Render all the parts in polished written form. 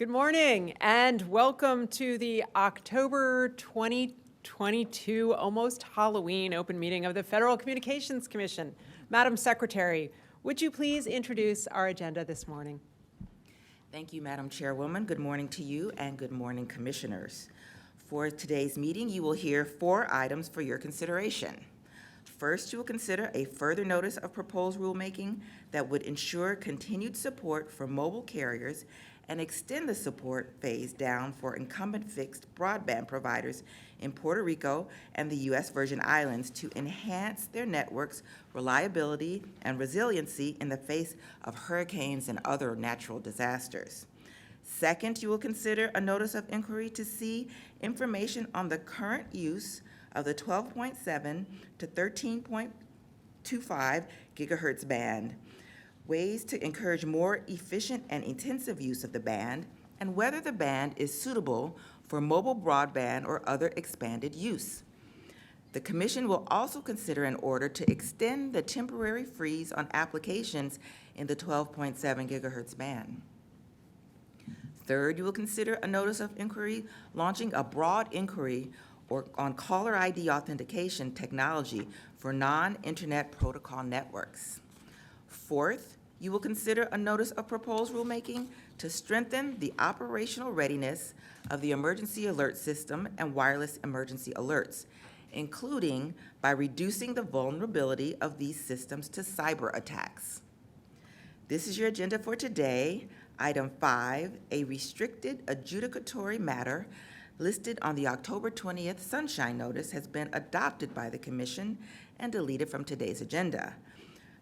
Good morning and welcome to the October 2022, almost Halloween, open meeting of the Federal Communications Commission. Madam Secretary, would you please introduce our agenda this morning? Thank you, Madam Chairwoman. Good morning to you and good morning, Commissioners. For today's meeting, you will hear 4 items for your consideration. First, you will consider a further notice of proposed rulemaking that would ensure continued support for mobile carriers and extend the support phase down for incumbent fixed broadband providers in Puerto Rico and the U.S. Virgin Islands to enhance their networks' reliability and resiliency in the face of hurricanes and other natural disasters. Second, you will consider a notice of inquiry to see information on the current use of the 12.7 to 13.25 gigahertz band, ways to encourage more efficient and intensive use of the band, and whether the band is suitable for mobile broadband or other expanded use. The Commission will also consider an order to extend the temporary freeze on applications in the 12.7 gigahertz band. Third, you will consider a notice of inquiry launching a broad inquiry on caller ID authentication technology for non-internet protocol networks. Fourth, you will consider a notice of proposed rulemaking to strengthen the operational readiness of the emergency alert system and wireless emergency alerts, including by reducing the vulnerability of these systems to cyber attacks. This is your agenda for today. Item 5, a restricted adjudicatory matter listed on the October 20th Sunshine Notice has been adopted by the Commission and deleted from today's agenda.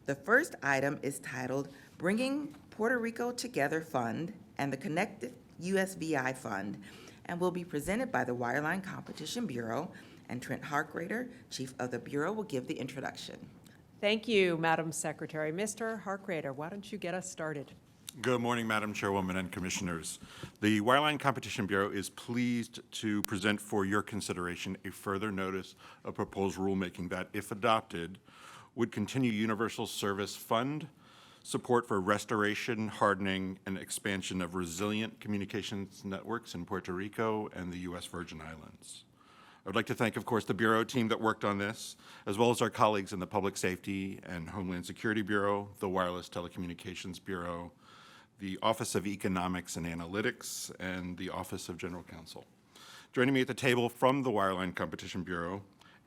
The first item is titled Bringing Puerto Rico Together Fund and the Connected USVI Fund and will be presented by the Wireline Competition Bureau, and Trent Harkrader, Chief of the Bureau, will give the introduction. Thank you, Madam Secretary. Mr. Harkrader, why don't you get us started? Good morning, Madam Chairwoman and Commissioners. The Wireline Competition Bureau is pleased to present for your consideration a further notice of proposed rulemaking that, if adopted, would continue Universal Service Fund support for restoration, hardening, and expansion of resilient communications networks in Puerto Rico and the U.S. Virgin Islands. I would like to thank, of course, the Bureau team that worked on this, as well as our colleagues in the Public Safety and Homeland Security Bureau, the Wireless Telecommunications Bureau, the Office of Economics and Analytics, and the Office of General Counsel. Joining me at the table from the Wireline Competition Bureau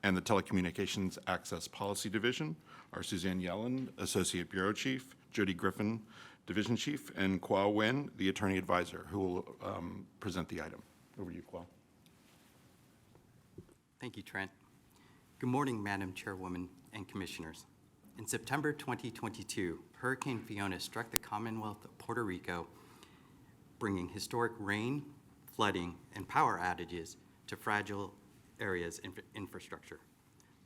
and the Telecommunications Access Policy Division are Suzanne Yellen, Associate Bureau Chief, Jody Griffin, Division Chief, and Kwa Nguyen, the Attorney Advisor, who will present the item. Over to you, Kwa. Thank you, Trent. Good morning, Madam Chairwoman and Commissioners. In September 2022, Hurricane Fiona struck the Commonwealth of Puerto Rico, bringing historic rain, flooding, and power outages to fragile areas' infrastructure.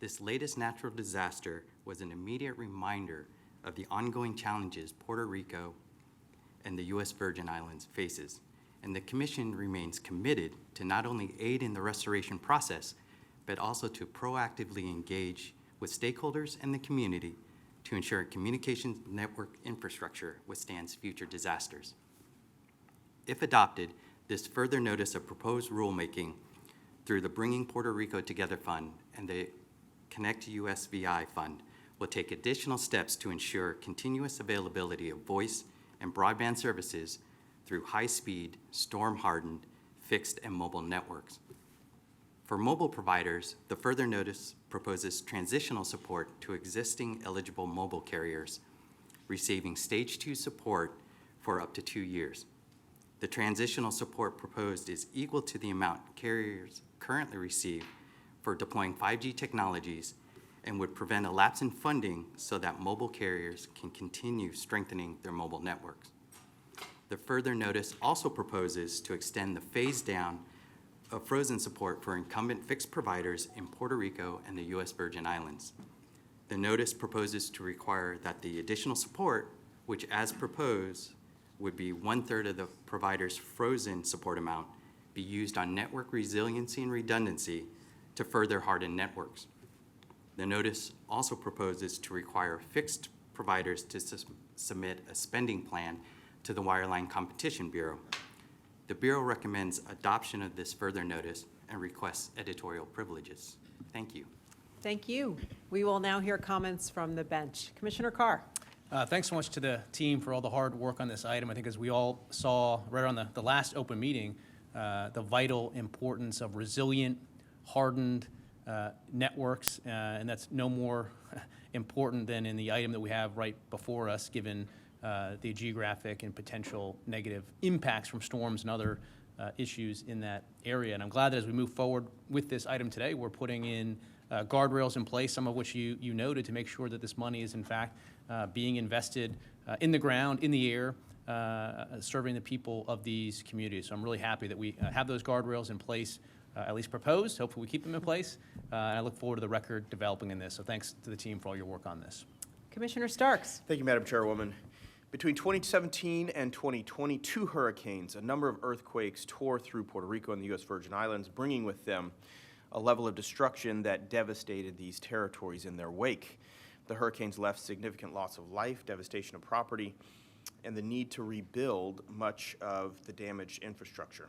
This latest natural disaster was an immediate reminder of the ongoing challenges Puerto Rico and the U.S. Virgin Islands faces, and the Commission remains committed to not only aid in the restoration process, but also to proactively engage with stakeholders and the community to ensure communications network infrastructure withstands future disasters. If adopted, this further notice of proposed rulemaking through the Bringing Puerto Rico Together Fund and the Connect USVI Fund will take additional steps to ensure continuous availability of voice and broadband services through high-speed, storm-hardened, fixed and mobile networks. For mobile providers, the further notice proposes transitional support to existing eligible mobile carriers receiving Stage 2 support for up to 2 years. The transitional support proposed is equal to the amount carriers currently receive for deploying 5G technologies and would prevent a lapse in funding so that mobile carriers can continue strengthening their mobile networks. The further notice also proposes to extend the phase down of frozen support for incumbent fixed providers in Puerto Rico and the U.S. Virgin Islands. The notice proposes to require that the additional support, which as proposed would be 1/3 of the provider's frozen support amount, be used on network resiliency and redundancy to further harden networks. The notice also proposes to require fixed providers to submit a spending plan to the Wireline Competition Bureau. The Bureau recommends adoption of this further notice and requests editorial privileges. Thank you. Thank you. We will now hear comments from the bench. Commissioner Carr. Thanks so much to the team for all the hard work on this item. I think as we all saw right on the last open meeting, the vital importance of resilient, hardened networks, and that's no more important than in the item that we have right before us, given the geographic and potential negative impacts from storms and other issues in that area. And I'm glad that as we move forward with this item today, we're putting in guardrails in place, some of which you noted, to make sure that this money is in fact being invested in the ground, in the air, serving the people of these communities. So I'm really happy that we have those guardrails in place, at least proposed. Hopefully we keep them in place. And I look forward to the record developing in this. So thanks to the team for all your work on this. Commissioner Starks. Thank you, Madam Chairwoman. Between 2017 and 2020, 2 hurricanes, a number of earthquakes tore through Puerto Rico and the U.S. Virgin Islands, bringing with them a level of destruction that devastated these territories in their wake. The hurricanes left significant loss of life, devastation of property, and the need to rebuild much of the damaged infrastructure.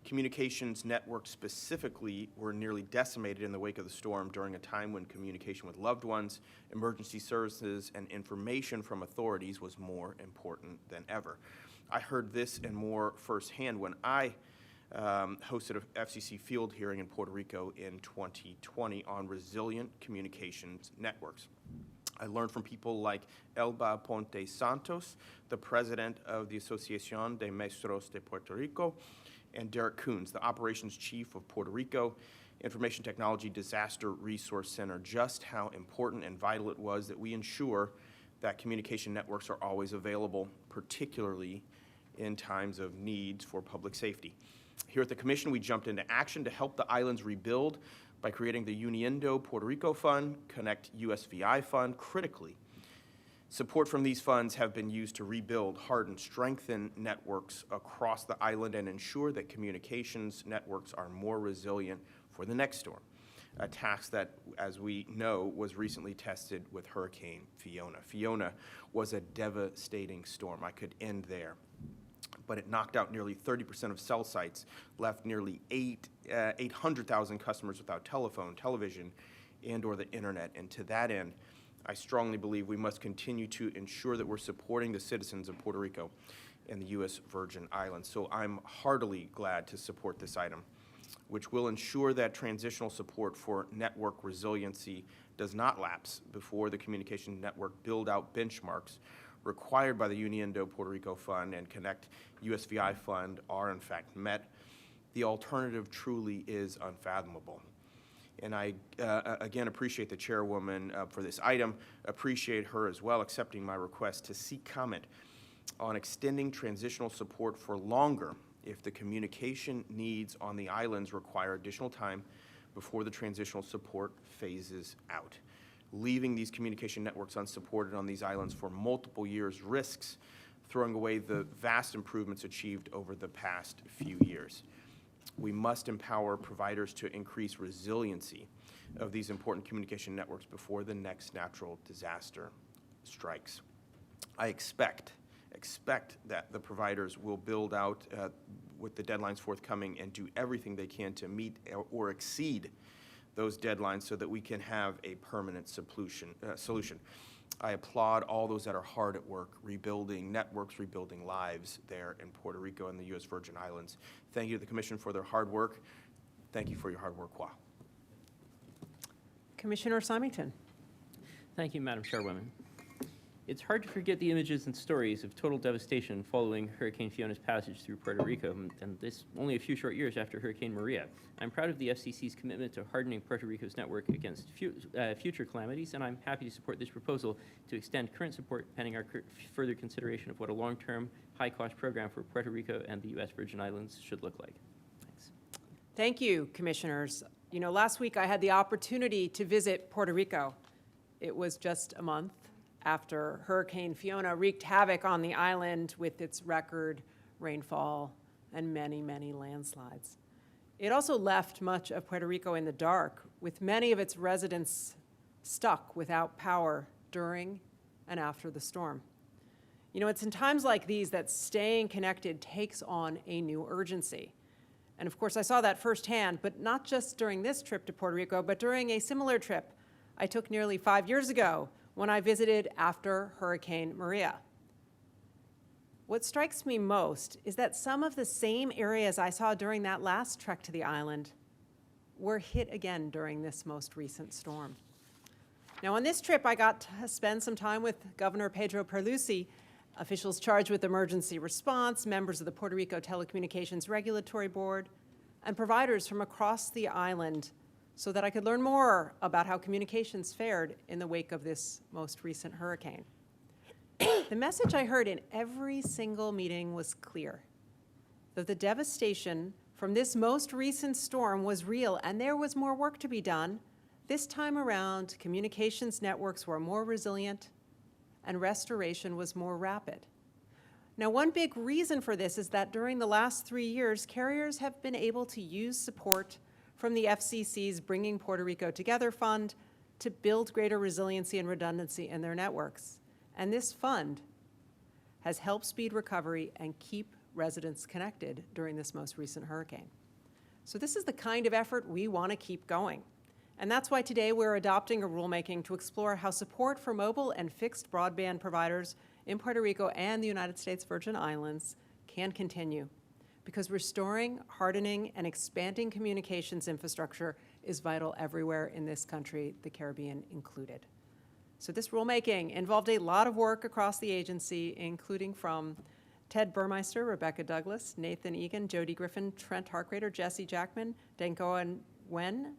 Communications networks specifically were nearly decimated in the wake of the storm during a time when communication with loved ones, emergency services, and information from authorities was more important than ever. I heard this and more firsthand when I hosted an FCC field hearing in Puerto Rico in 2020 on resilient communications networks. I learned from people like Elba Ponte Santos, the president of the Asociación de Maestros de Puerto Rico, and Derek Coons, the operations chief of Puerto Rico Information Technology Disaster Resource Center, just how important and vital it was that we ensure that communication networks are always available, particularly in times of needs for public safety. Here at the Commission, we jumped into action to help the islands rebuild by creating the Uniendo Puerto Rico Fund, Connect USVI Fund. Critically, support from these funds have been used to rebuild, harden, strengthen networks across the island and ensure that communications networks are more resilient for the next storm, a task that, as we know, was recently tested with Hurricane Fiona. Fiona was a devastating storm. I could end there. But it knocked out nearly 30% of cell sites, left nearly 800,000 customers without telephone, television, and or the internet. And to that end, I strongly believe we must continue to ensure that we're supporting the citizens of Puerto Rico and the U.S. Virgin Islands. So I'm heartily glad to support this item, which will ensure that transitional support for network resiliency does not lapse before the communication network build-out benchmarks required by the Uniendo Puerto Rico Fund and Connect USVI Fund are in fact met. The alternative truly is unfathomable. And I, again, appreciate the chairwoman for this item, appreciate her as well accepting my request to seek comment on extending transitional support for longer if the communication needs on the islands require additional time before the transitional support phases out. Leaving these communication networks unsupported on these islands for multiple years risks throwing away the vast improvements achieved over the past few years. We must empower providers to increase resiliency of these important communication networks before the next natural disaster strikes. I expect that the providers will build out with the deadlines forthcoming and do everything they can to meet or exceed those deadlines so that we can have a permanent solution. I applaud all those that are hard at work, rebuilding networks, rebuilding lives there in Puerto Rico and the U.S. Virgin Islands. Thank you to the Commission for their hard work. Thank you for your hard work, Kwa. Commissioner Symington. Thank you, Madam Chairwoman. It's hard to forget the images and stories of total devastation following Hurricane Fiona's passage through Puerto Rico, and this only a few short years after Hurricane Maria. I'm proud of the FCC's commitment to hardening Puerto Rico's network against future calamities, and I'm happy to support this proposal to extend current support pending our further consideration of what a long-term, high-cost program for Puerto Rico and the U.S. Virgin Islands should look like. Thanks. Thank you, commissioners. You know, last week I had the opportunity to visit Puerto Rico. It was just a month after Hurricane Fiona wreaked havoc on the island with its record rainfall and many, many landslides. It also left much of Puerto Rico in the dark, with many of its residents stuck without power during and after the storm. You know, it's in times like these that staying connected takes on a new urgency. And of course, I saw that firsthand, but not just during this trip to Puerto Rico, but during a similar trip I took nearly 5 years ago when I visited after Hurricane Maria. What strikes me most is that some of the same areas I saw during that last trek to the island were hit again during this most recent storm. Now, on this trip, I got to spend some time with Governor Pedro Perlusi, officials charged with emergency response, members of the Puerto Rico Telecommunications Regulatory Board, and providers from across the island so that I could learn more about how communications fared in the wake of this most recent hurricane. The message I heard in every single meeting was clear, that the devastation from this most recent storm was real and there was more work to be done. This time around, communications networks were more resilient and restoration was more rapid. Now, one big reason for this is that during the last 3 years, carriers have been able to use support from the FCC's Bringing Puerto Rico Together Fund to build greater resiliency and redundancy in their networks. And this fund has helped speed recovery and keep residents connected during this most recent hurricane. So this is the kind of effort we want to keep going. And that's why today we're adopting a rulemaking to explore how support for mobile and fixed broadband providers in Puerto Rico and the United States Virgin Islands can continue. Because restoring, hardening, and expanding communications infrastructure is vital everywhere in this country, the Caribbean included. So this rulemaking involved a lot of work across the agency, including from Ted Burmeister, Rebecca Douglas, Nathan Egan, Jody Griffin, Trent Harkrader, Jesse Jackman, Denko Wen,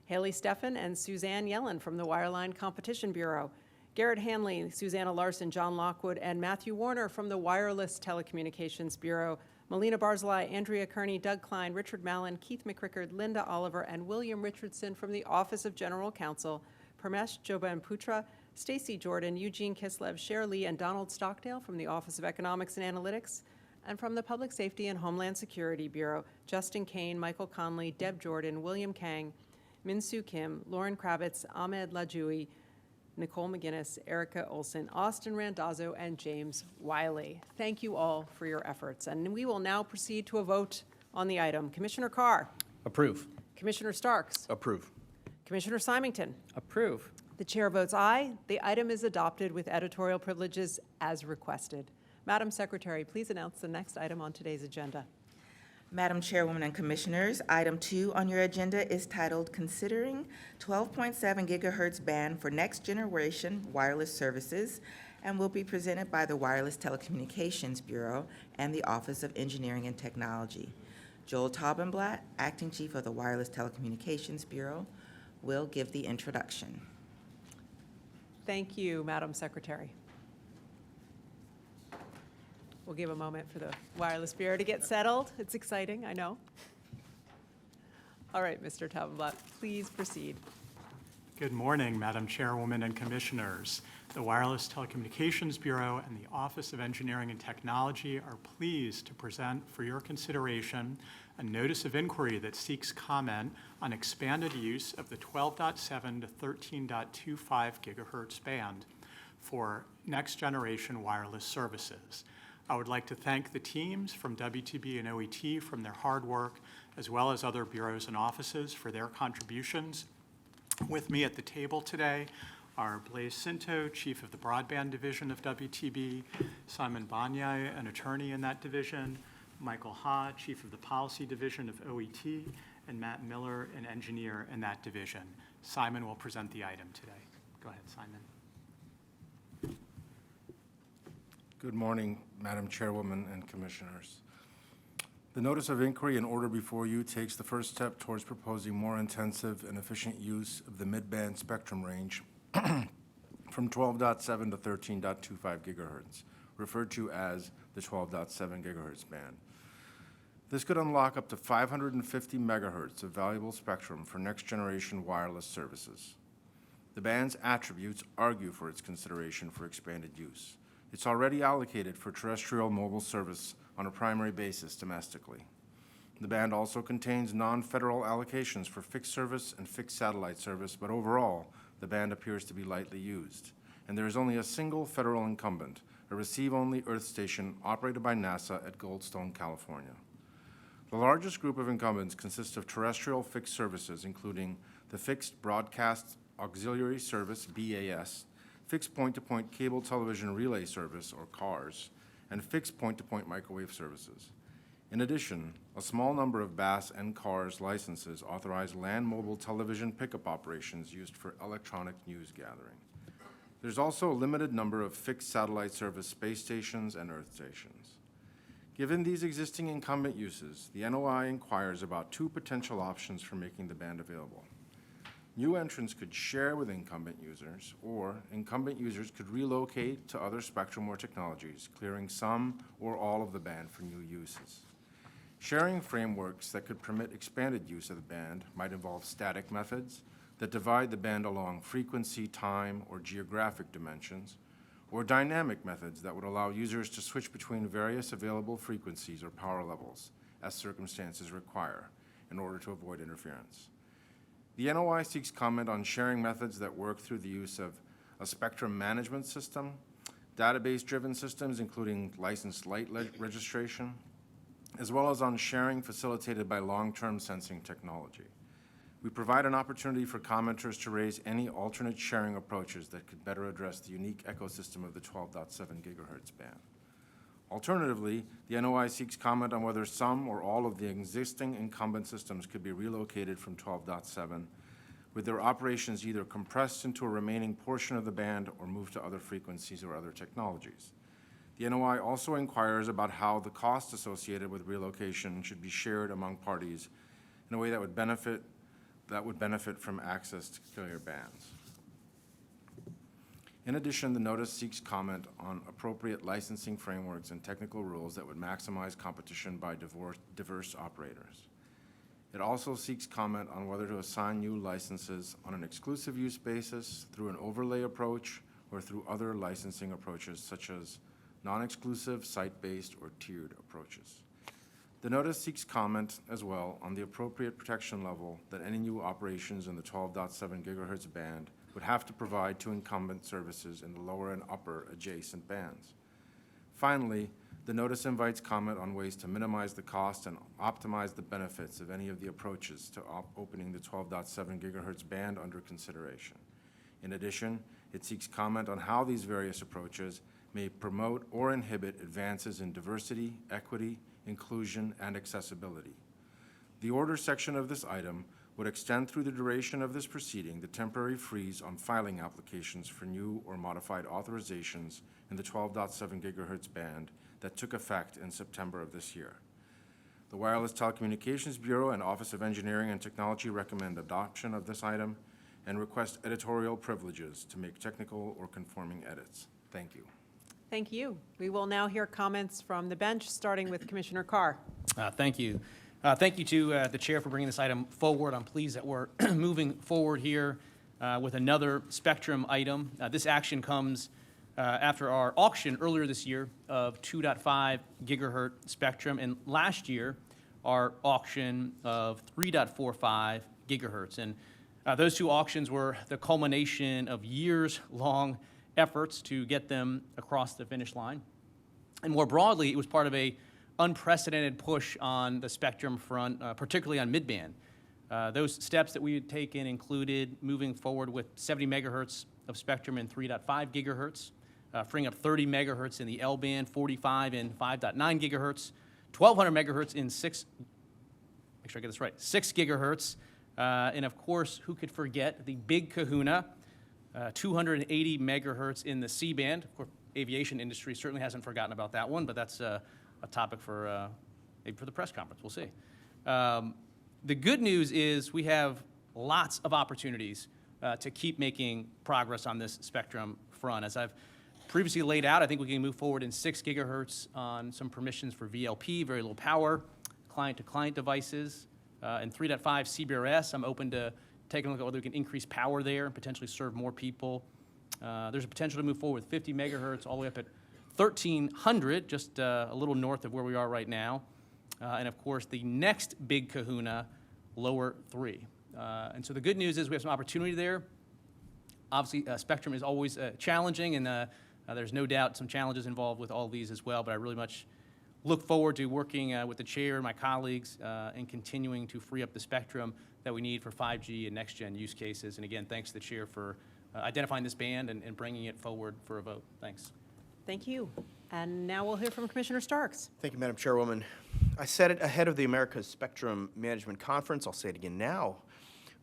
Haley Steffen, and Suzanne Yellen from the Wireline Competition Bureau, Garrett Hanley, Susanna Larson, John Lockwood, and Matthew Warner from the Wireless Telecommunications Bureau, Melina Barzilai, Andrea Kearney, Doug Klein, Richard Mallon, Keith McCrickard, Linda Oliver, and William Richardson from the Office of General Counsel, Parmesh Jobanputra, Stacy Jordan, Eugene Kislev, Cher Lee, and Donald Stockdale from the Office of Economics and Analytics, and from the Public Safety and Homeland Security Bureau, Justin Kane, Michael Conley, Deb Jordan, William Kang, Min-Soo Kim, Lauren Kravitz, Ahmed Lajoui, Nicole McGinnis, Erica Olson, Austin Randazzo, and James Wiley. Thank you all for your efforts. And we will now proceed to a vote on the item. Commissioner Carr. Approve. Commissioner Starks. Approve. Commissioner Symington. Approve. The chair votes aye. The item is adopted with editorial privileges as requested. Madam Secretary, please announce the next item on today's agenda. Madam Chairwoman and Commissioners, item 2 on your agenda is titled Considering 12.7 Gigahertz Band for Next Generation Wireless Services and will be presented by the Wireless Telecommunications Bureau and the Office of Engineering and Technology. Joel Taubenblatt, Acting Chief of the Wireless Telecommunications Bureau, will give the introduction. Thank you, Madam Secretary. We'll give a moment for the Wireless Bureau to get settled. It's exciting, I know. All right, Mr. Taubenblatt, please proceed. Good morning, Madam Chairwoman and Commissioners. The Wireless Telecommunications Bureau and the Office of Engineering and Technology are pleased to present for your consideration a notice of inquiry that seeks comment on expanded use of the 12.7 to 13.25 gigahertz band for next-generation wireless services. I would like to thank the teams from WTB and OET from their hard work, as well as other bureaus and offices for their contributions. With me at the table today are Blaise Cinto, Chief of the Broadband Division of WTB, Simon Banyai, an attorney in that division, Michael Ha, Chief of the Policy Division of OET, and Matt Miller, an engineer in that division. Simon will present the item today. Go ahead, Simon. Good morning, Madam Chairwoman and Commissioners. The notice of inquiry and order before you takes the first step towards proposing more intensive and efficient use of the mid-band spectrum range from 12.7 to 13.25 gigahertz, referred to as the 12.7 gigahertz band. This could unlock up to 550 megahertz of valuable spectrum for next-generation wireless services. The band's attributes argue for its consideration for expanded use. It's already allocated for terrestrial mobile service on a primary basis domestically. The band also contains non-federal allocations for fixed service and fixed satellite service, but overall, the band appears to be lightly used. and there is only a single federal incumbent, a receive-only Earth station operated by NASA at Goldstone, California. The largest group of incumbents consists of terrestrial fixed services, including the Fixed Broadcast Auxiliary Service, BAS, Fixed Point-to-Point Cable Television Relay Service, or CARS, and Fixed Point-to-Point Microwave Services. In addition, a small number of BAS and CARS licenses authorize land mobile television pickup operations used for electronic news gathering. There's also a limited number of fixed satellite service space stations and Earth stations. Given these existing incumbent uses, the NOI inquires about two potential options for making the band available. New entrants could share with incumbent users, or incumbent users could relocate to other spectrum or technologies, clearing some or all of the band for new uses. Sharing frameworks that could permit expanded use of the band might involve static methods that divide the band along frequency, time, or geographic dimensions, or dynamic methods that would allow users to switch between various available frequencies or power levels as circumstances require in order to avoid interference. The NOI seeks comment on sharing methods that work through the use of a spectrum management system, database-driven systems including licensed light registration, as well as on sharing facilitated by long-term sensing technology. We provide an opportunity for commenters to raise any alternate sharing approaches that could better address the unique ecosystem of the 12.7 gigahertz band. Alternatively, the NOI seeks comment on whether some or all of the existing incumbent systems could be relocated from 12.7, with their operations either compressed into a remaining portion of the band or moved to other frequencies or other technologies. The NOI also inquires about how the cost associated with relocation should be shared among parties in a way that would benefit from access to carrier bands. In addition, the notice seeks comment on appropriate licensing frameworks and technical rules that would maximize competition by diverse operators. It also seeks comment on whether to assign new licenses on an exclusive use basis, through an overlay approach, or through other licensing approaches such as non-exclusive, site-based, or tiered approaches. The notice seeks comment as well on the appropriate protection level that any new operations in the 12.7 gigahertz band would have to provide to incumbent services in the lower and upper adjacent bands. Finally, the notice invites comment on ways to minimize the cost and optimize the benefits of any of the approaches to opening the 12.7 gigahertz band under consideration. In addition, it seeks comment on how these various approaches may promote or inhibit advances in diversity, equity, inclusion, and accessibility. The order section of this item would extend through the duration of this proceeding the temporary freeze on filing applications for new or modified authorizations in the 12.7 gigahertz band that took effect in September of this year. The Wireless Telecommunications Bureau and Office of Engineering and Technology recommend adoption of this item and request editorial privileges to make technical or conforming edits. Thank you. Thank you. We will now hear comments from the bench, starting with Commissioner Carr. Thank you. Thank you to the chair for bringing this item forward. I'm pleased that we're moving forward here with another spectrum item. This action comes after our auction earlier this year of 2.5 gigahertz spectrum, and last year our auction of 3.45 gigahertz. And those two auctions were the culmination of years-long efforts to get them across the finish line. And more broadly, it was part of a unprecedented push on the spectrum front, particularly on midband. Those steps that we had taken included moving forward with 70 megahertz of spectrum in 3.5 gigahertz, freeing up 30 megahertz in the L band, 45 in 5.9 gigahertz, 1,200 megahertz in 6 gigahertz, and of course, who could forget the big kahuna, 280 megahertz in the C band. Of course, aviation industry certainly hasn't forgotten about that one, but that's a topic for maybe for the press conference. We'll see. The good news is we have lots of opportunities to keep making progress on this spectrum front. As I've previously laid out, I think we can move forward in 6 gigahertz on some permissions for VLP, very low power, client-to-client devices. In 3.5 CBRS, I'm open to taking a look at whether we can increase power there and potentially serve more people. There's a potential to move forward with 50 megahertz all the way up at 1,300, just a little north of where we are right now. And of course, the next big kahuna, lower 3. And so the good news is we have some opportunity there. Obviously, spectrum is always challenging, and there's no doubt some challenges involved with all these as well, but I really much look forward to working with the chair and my colleagues and continuing to free up the spectrum that we need for 5G and next-gen use cases. And again, thanks to the chair for identifying this band and bringing it forward for a vote. Thanks. Thank you. And now we'll hear from Commissioner Starks. Thank you, Madam Chairwoman. I said it ahead of the America's Spectrum Management Conference. I'll say it again now.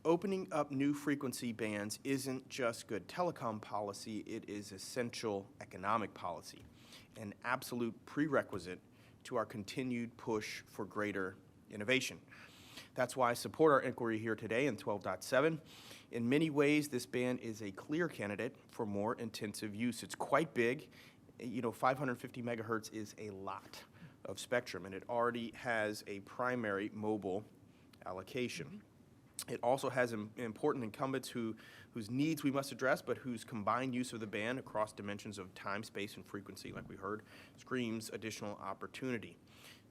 Opening up new frequency bands isn't just good telecom policy, it is essential economic policy, an absolute prerequisite to our continued push for greater innovation. That's why I support our inquiry here today in 12.7. In many ways, this band is a clear candidate for more intensive use. It's quite big. 550 megahertz is a lot of spectrum, and it already has a primary mobile allocation. It also has important incumbents whose needs we must address, but whose combined use of the band across dimensions of time, space, and frequency, like we heard, screams additional opportunity.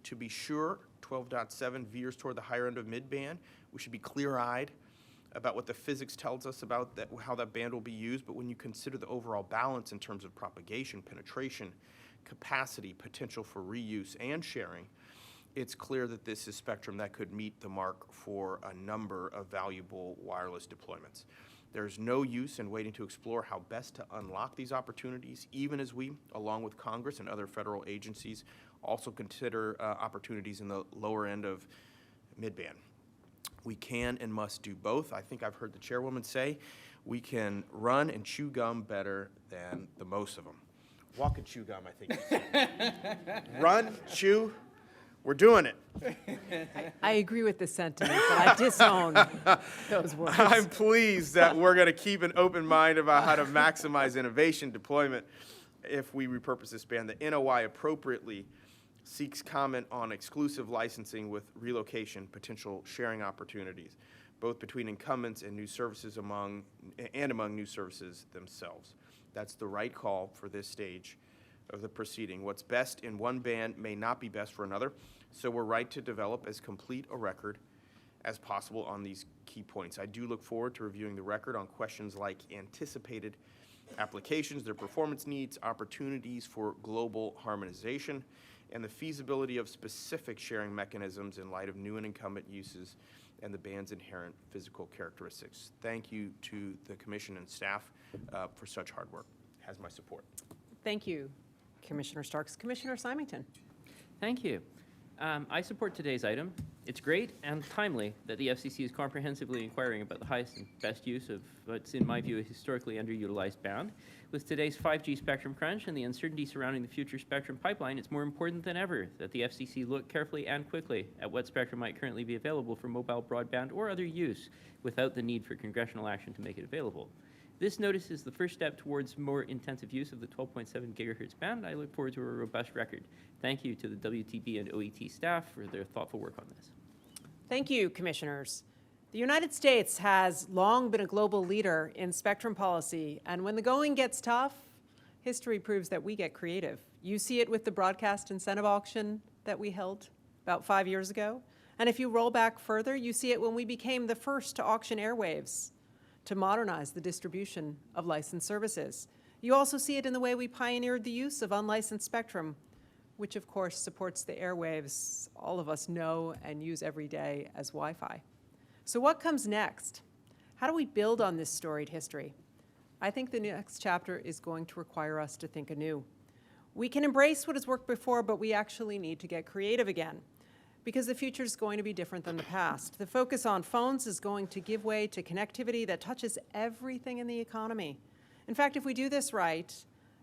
To be sure, 12.7 veers toward the higher end of mid-band. We should be clear-eyed about what the physics tells us about how that band will be used, but when you consider the overall balance in terms of propagation, penetration, capacity, potential for reuse, and sharing, it's clear that this is spectrum that could meet the mark for a number of valuable wireless deployments. There's no use in waiting to explore how best to unlock these opportunities, even as we, along with Congress and other federal agencies, also consider opportunities in the lower end of mid-band. We can and must do both. I think I've heard the chairwoman say we can run and chew gum better than the most of them. Walk and chew gum, I think you said. Run, chew. We're doing it. I agree with the sentiment, but I disown those words. I'm pleased that we're going to keep an open mind about how to maximize innovation deployment if we repurpose this band. The NOI appropriately seeks comment on exclusive licensing with relocation potential sharing opportunities, both between incumbents and new services among new services themselves. That's the right call for this stage of the proceeding. What's best in one band may not be best for another, so we're right to develop as complete a record as possible on these key points. I do look forward to reviewing the record on questions like anticipated applications, their performance needs, opportunities for global harmonization, and the feasibility of specific sharing mechanisms in light of new and incumbent uses and the band's inherent physical characteristics. Thank you to the Commission and staff for such hard work. It has my support. Thank you, Commissioner Starks. Commissioner Symington. Thank you. I support today's item. It's great and timely that the FCC is comprehensively inquiring about the highest and best use of what's, in my view, a historically underutilized band. With today's 5G spectrum crunch and the uncertainty surrounding the future spectrum pipeline, it's more important than ever that the FCC look carefully and quickly at what spectrum might currently be available for mobile broadband or other use without the need for congressional action to make it available. This notice is the first step towards more intensive use of the 12.7 gigahertz band. I look forward to a robust record. Thank you to the WTB and OET staff for their thoughtful work on this. Thank you, Commissioners. The United States has long been a global leader in spectrum policy, and when the going gets tough, history proves that we get creative. You see it with the broadcast incentive auction that we held about 5 years ago, and if you roll back further, you see it when we became the first to auction airwaves to modernize the distribution of licensed services. You also see it in the way we pioneered the use of unlicensed spectrum, which of course supports the airwaves all of us know and use every day as Wi-Fi. So what comes next? How do we build on this storied history? I think the next chapter is going to require us to think anew. We can embrace what has worked before, but we actually need to get creative again, because the future is going to be different than the past. The focus on phones is going to give way to connectivity that touches everything in the economy. In fact, if we do this right,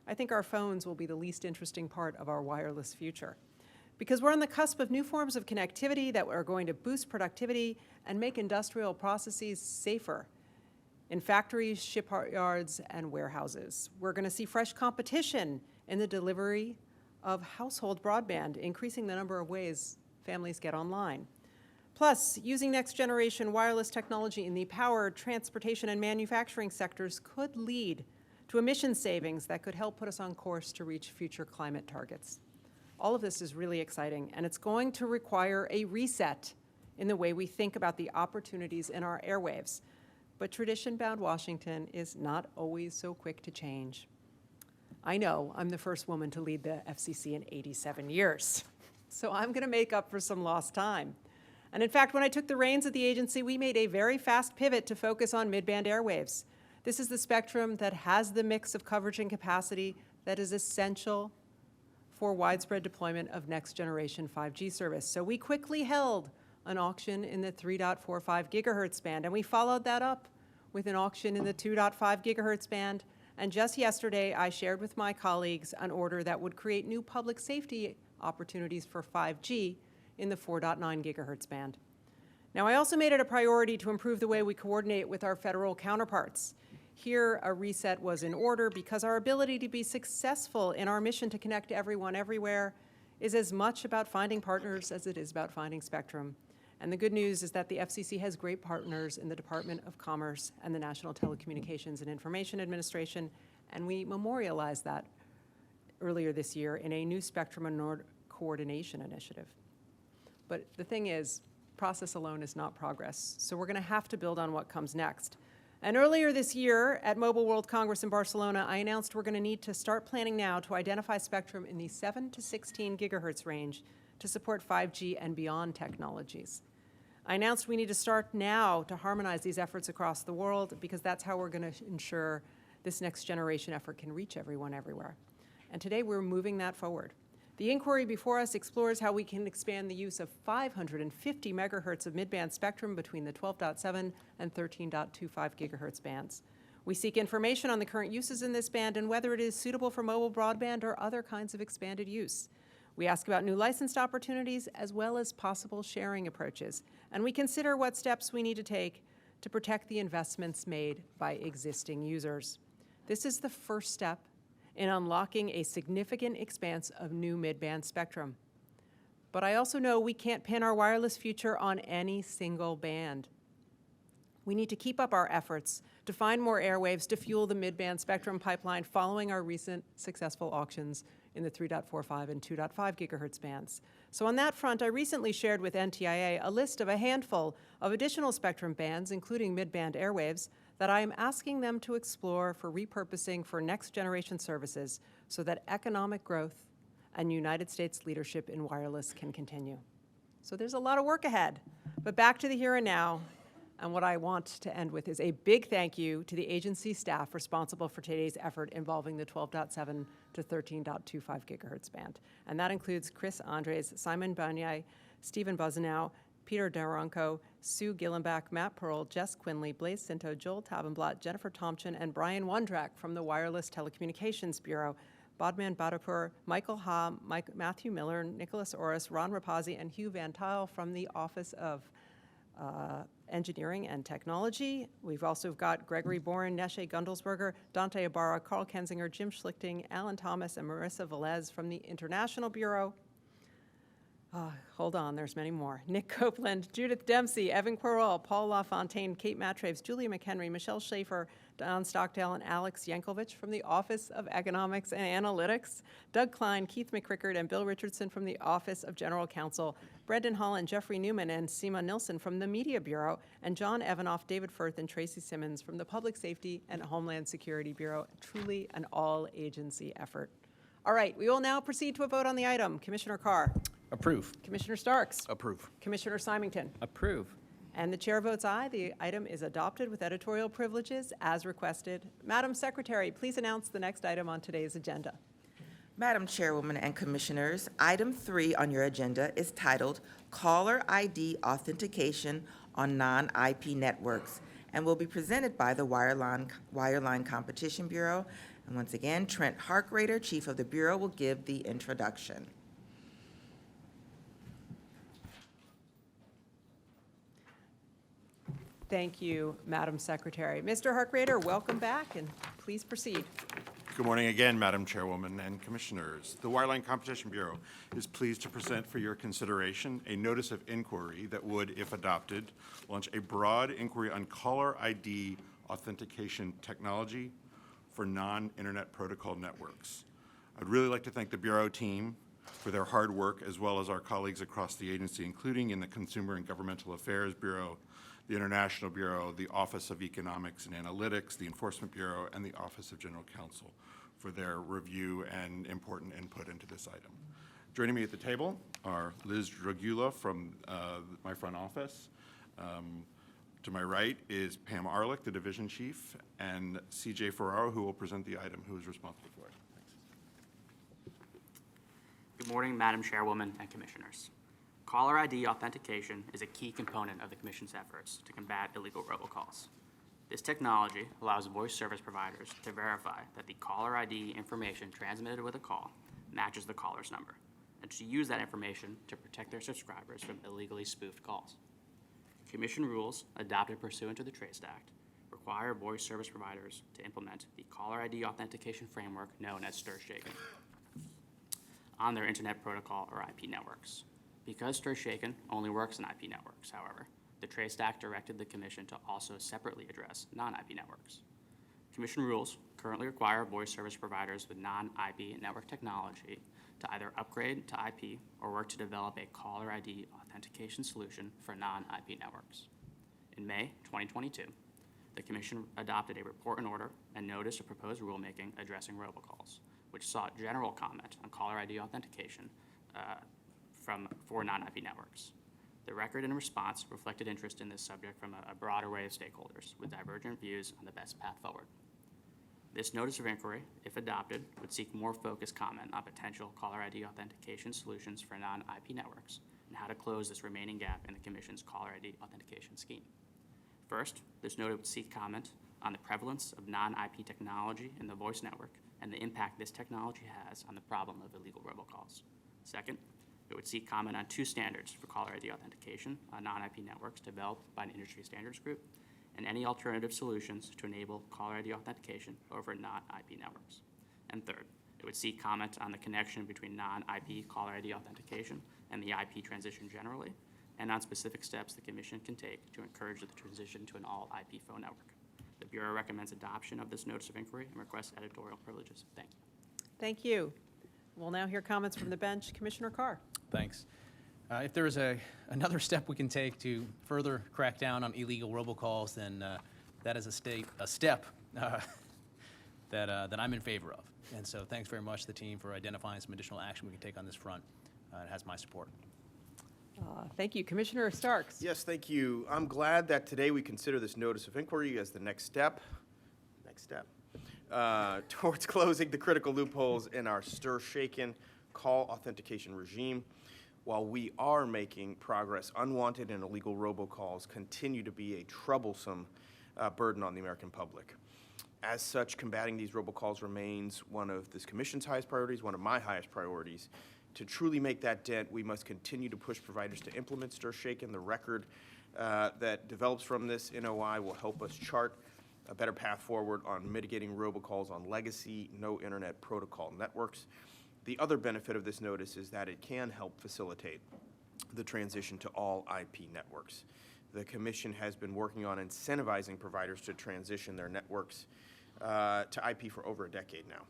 I think our phones will be the least interesting part of our wireless future, because we're on the cusp of new forms of connectivity that are going to boost productivity and make industrial processes safer in factories, shipyards, and warehouses. We're going to see fresh competition in the delivery of household broadband, increasing the number of ways families get online. Plus, using next-generation wireless technology in the power, transportation, and manufacturing sectors could lead to emission savings that could help put us on course to reach future climate targets. All of this is really exciting, and it's going to require a reset in the way we think about the opportunities in our airwaves. but tradition-bound Washington is not always so quick to change. I know I'm the first woman to lead the FCC in 87 years, so I'm going to make up for some lost time. And in fact, when I took the reins of the agency, we made a very fast pivot to focus on mid-band airwaves. This is the spectrum that has the mix of coverage and capacity that is essential for widespread deployment of next-generation 5G service. So we quickly held an auction in the 3.45 gigahertz band, and we followed that up with an auction in the 2.5 gigahertz band. And just yesterday, I shared with my colleagues an order that would create new public safety opportunities for 5G in the 4.9 gigahertz band. Now, I also made it a priority to improve the way we coordinate with our federal counterparts. Here, a reset was in order because our ability to be successful in our mission to connect everyone everywhere is as much about finding partners as it is about finding spectrum. And the good news is that the FCC has great partners in the Department of Commerce and the National Telecommunications and Information Administration, and we memorialized that earlier this year in a new spectrum and coordination initiative. But the thing is, process alone is not progress, so we're going to have to build on what comes next. And earlier this year at Mobile World Congress in Barcelona, I announced we're going to need to start planning now to identify spectrum in the 7 to 16 gigahertz range to support 5G and beyond technologies. I announced we need to start now to harmonize these efforts across the world because that's how we're going to ensure this next generation effort can reach everyone everywhere. And today we're moving that forward. The inquiry before us explores how we can expand the use of 550 megahertz of mid-band spectrum between the 12.7 and 13.25 gigahertz bands. We seek information on the current uses in this band and whether it is suitable for mobile broadband or other kinds of expanded use. We ask about new licensed opportunities as well as possible sharing approaches, and we consider what steps we need to take to protect the investments made by existing users. This is the first step in unlocking a significant expanse of new mid-band spectrum. But I also know we can't pin our wireless future on any single band. We need to keep up our efforts to find more airwaves to fuel the mid-band spectrum pipeline following our recent successful auctions in the 3.45 and 2.5 gigahertz bands. So on that front, I recently shared with NTIA a list of a handful of additional spectrum bands, including mid-band airwaves, that I am asking them to explore for repurposing for next-generation services so that economic growth and United States leadership in wireless can continue. So there's a lot of work ahead, but back to the here and now. And what I want to end with is a big thank you to the agency staff responsible for today's effort involving the 12.7 to 13.25 gigahertz band. And that includes Chris Andres, Simon Banyai, Stephen Buzenow, Peter Daronco, Sue Gillenbach, Matt Pearl, Jess Quinley, Blaise Cinto, Joel Tabenblatt, Jennifer Thompson, and Brian Wondrak from the Wireless Telecommunications Bureau, Bodman Badapur, Michael Ha, Matthew Miller, Nicholas Orris, Ron Rapazzi, and Hugh Van Tile from the Office of Engineering and Technology. We've also got Gregory Boren, Neshe Gundelsberger, Dante Ibarra, Carl Kensinger, Jim Schlichting, Alan Thomas, and Marissa Velez from the International Bureau. Hold on, there's many more. Nick Copeland, Judith Dempsey, Evan Quirrell, Paul LaFontaine, Kate Mattraves, Julia McHenry, Michelle Schaefer, Don Stockdale, and Alex Yankovich from the Office of Economics and Analytics, Doug Klein, Keith McCrickard, and Bill Richardson from the Office of General Counsel, Brendan Holland, Jeffrey Newman, and Seema Nilsson from the Media Bureau, and John Evanoff, David Firth, and Tracy Simmons from the Public Safety and Homeland Security Bureau. Truly an all-agency effort. All right, we will now proceed to a vote on the item. Commissioner Carr. Approve. Commissioner Starks. Approve. Commissioner Symington. Approve. And the chair votes aye. The item is adopted with editorial privileges as requested. Madam Secretary, please announce the next item on today's agenda. Madam Chairwoman and Commissioners, item 3 on your agenda is titled Caller ID Authentication on Non-IP Networks and will be presented by the Wireline Competition Bureau. And once again, Trent Harkrader, Chief of the Bureau, will give the introduction. Thank you, Madam Secretary. Mr. Harkrader, welcome back, and please proceed. Good morning again, Madam Chairwoman and Commissioners. The Wireline Competition Bureau is pleased to present for your consideration a notice of inquiry that would, if adopted, launch a broad inquiry on caller ID authentication technology for non-internet protocol networks. I'd really like to thank the Bureau team for their hard work, as well as our colleagues across the agency, including in the Consumer and Governmental Affairs Bureau, the International Bureau, the Office of Economics and Analytics, the Enforcement Bureau, and the Office of General Counsel for their review and important input into this item. Joining me at the table are Liz Dragula from my front office. To my right is Pam Arlick, the division chief, and CJ Ferraro, who will present the item, who is responsible for it. Thanks. Good morning, Madam Chairwoman and Commissioners. Caller ID authentication is a key component of the Commission's efforts to combat illegal robocalls. This technology allows voice service providers to verify that the caller ID information transmitted with a call matches the caller's number, and to use that information to protect their subscribers from illegally spoofed calls. Commission rules adopted pursuant to the TRACE Act require voice service providers to implement the caller ID authentication framework known as STIR/SHAKEN on their Internet Protocol or IP networks. Because STIR/SHAKEN only works on IP networks, however, the TRACE Act directed the Commission to also separately address non-IP networks. Commission rules currently require voice service providers with non-IP network technology to either upgrade to IP or work to develop a caller ID authentication solution for non-IP networks. In May 2022, the Commission adopted a report and order and notice of proposed rulemaking addressing robocalls, which sought general comment on caller ID authentication for non-IP networks. The record and response reflected interest in this subject from a broad array of stakeholders with divergent views on the best path forward. This notice of inquiry, if adopted, would seek more focused comment on potential caller ID authentication solutions for non-IP networks and how to close this remaining gap in the Commission's caller ID authentication scheme. First, this notice would seek comment on the prevalence of non-IP technology in the voice network and the impact this technology has on the problem of illegal robocalls. Second, it would seek comment on two standards for caller ID authentication on non-IP networks developed by an industry standards group, and any alternative solutions to enable caller ID authentication over non-IP networks. And third, it would seek comment on the connection between non-IP caller ID authentication and the IP transition generally, and on specific steps the Commission can take to encourage the transition to an all-IP phone network. The Bureau recommends adoption of this notice of inquiry and requests editorial privileges. Thank you. Thank you. We'll now hear comments from the bench. Commissioner Carr. Thanks. If there is another step we can take to further crack down on illegal robocalls, then that is a step that I'm in favor of. And so thanks very much to the team for identifying some additional action we can take on this front. It has my support. Thank you. Commissioner Starks. Yes, thank you. I'm glad that today we consider this notice of inquiry as the next step towards closing the critical loopholes in our STIR/SHAKEN call authentication regime. While we are making progress, unwanted and illegal robocalls continue to be a troublesome burden on the American public. As such, combating these robocalls remains one of this Commission's highest priorities, one of my highest priorities. To truly make that dent, we must continue to push providers to implement STIR/SHAKEN. The record that develops from this NOI will help us chart a better path forward on mitigating robocalls on legacy, no internet protocol networks. The other benefit of this notice is that it can help facilitate the transition to all IP networks. The Commission has been working on incentivizing providers to transition their networks to IP for over a decade now.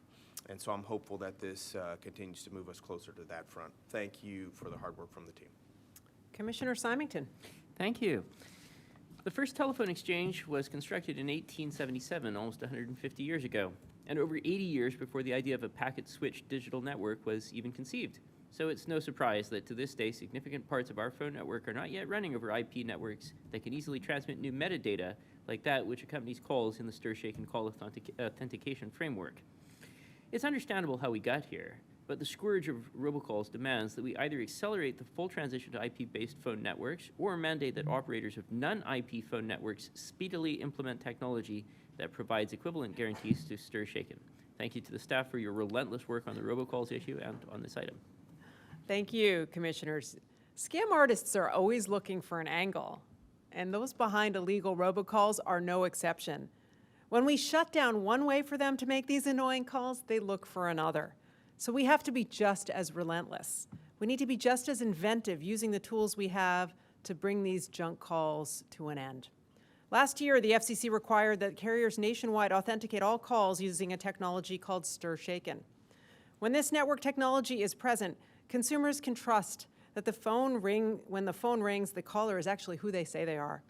And so I'm hopeful that this continues to move us closer to that front. Thank you for the hard work from the team. Commissioner Symington. Thank you. The first telephone exchange was constructed in 1877, almost 150 years ago, and over 80 years before the idea of a packet-switched digital network was even conceived. So it's no surprise that to this day, significant parts of our phone network are not yet running over IP networks that can easily transmit new metadata like that which accompanies calls in the STIR/SHAKEN call authentication framework. It's understandable how we got here, but the scourge of robocalls demands that we either accelerate the full transition to IP-based phone networks or mandate that operators of non-IP phone networks speedily implement technology that provides equivalent guarantees to STIR/SHAKEN. Thank you to the staff for your relentless work on the robocalls issue and on this item. Thank you, Commissioners. Scam artists are always looking for an angle, and those behind illegal robocalls are no exception. When we shut down one way for them to make these annoying calls, they look for another. So we have to be just as relentless. We need to be just as inventive using the tools we have to bring these junk calls to an end. Last year, the FCC required that carriers nationwide authenticate all calls using a technology called STIR/SHAKEN. When this network technology is present, consumers can trust that when the phone rings, the caller is actually who they say they are.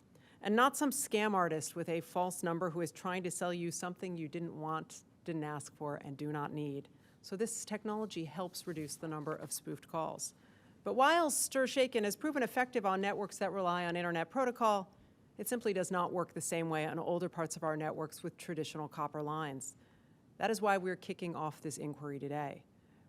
and not some scam artist with a false number who is trying to sell you something you didn't want, didn't ask for, and do not need. So this technology helps reduce the number of spoofed calls. But while STIR/SHAKEN has proven effective on networks that rely on internet protocol, it simply does not work the same way on older parts of our networks with traditional copper lines. That is why we're kicking off this inquiry today.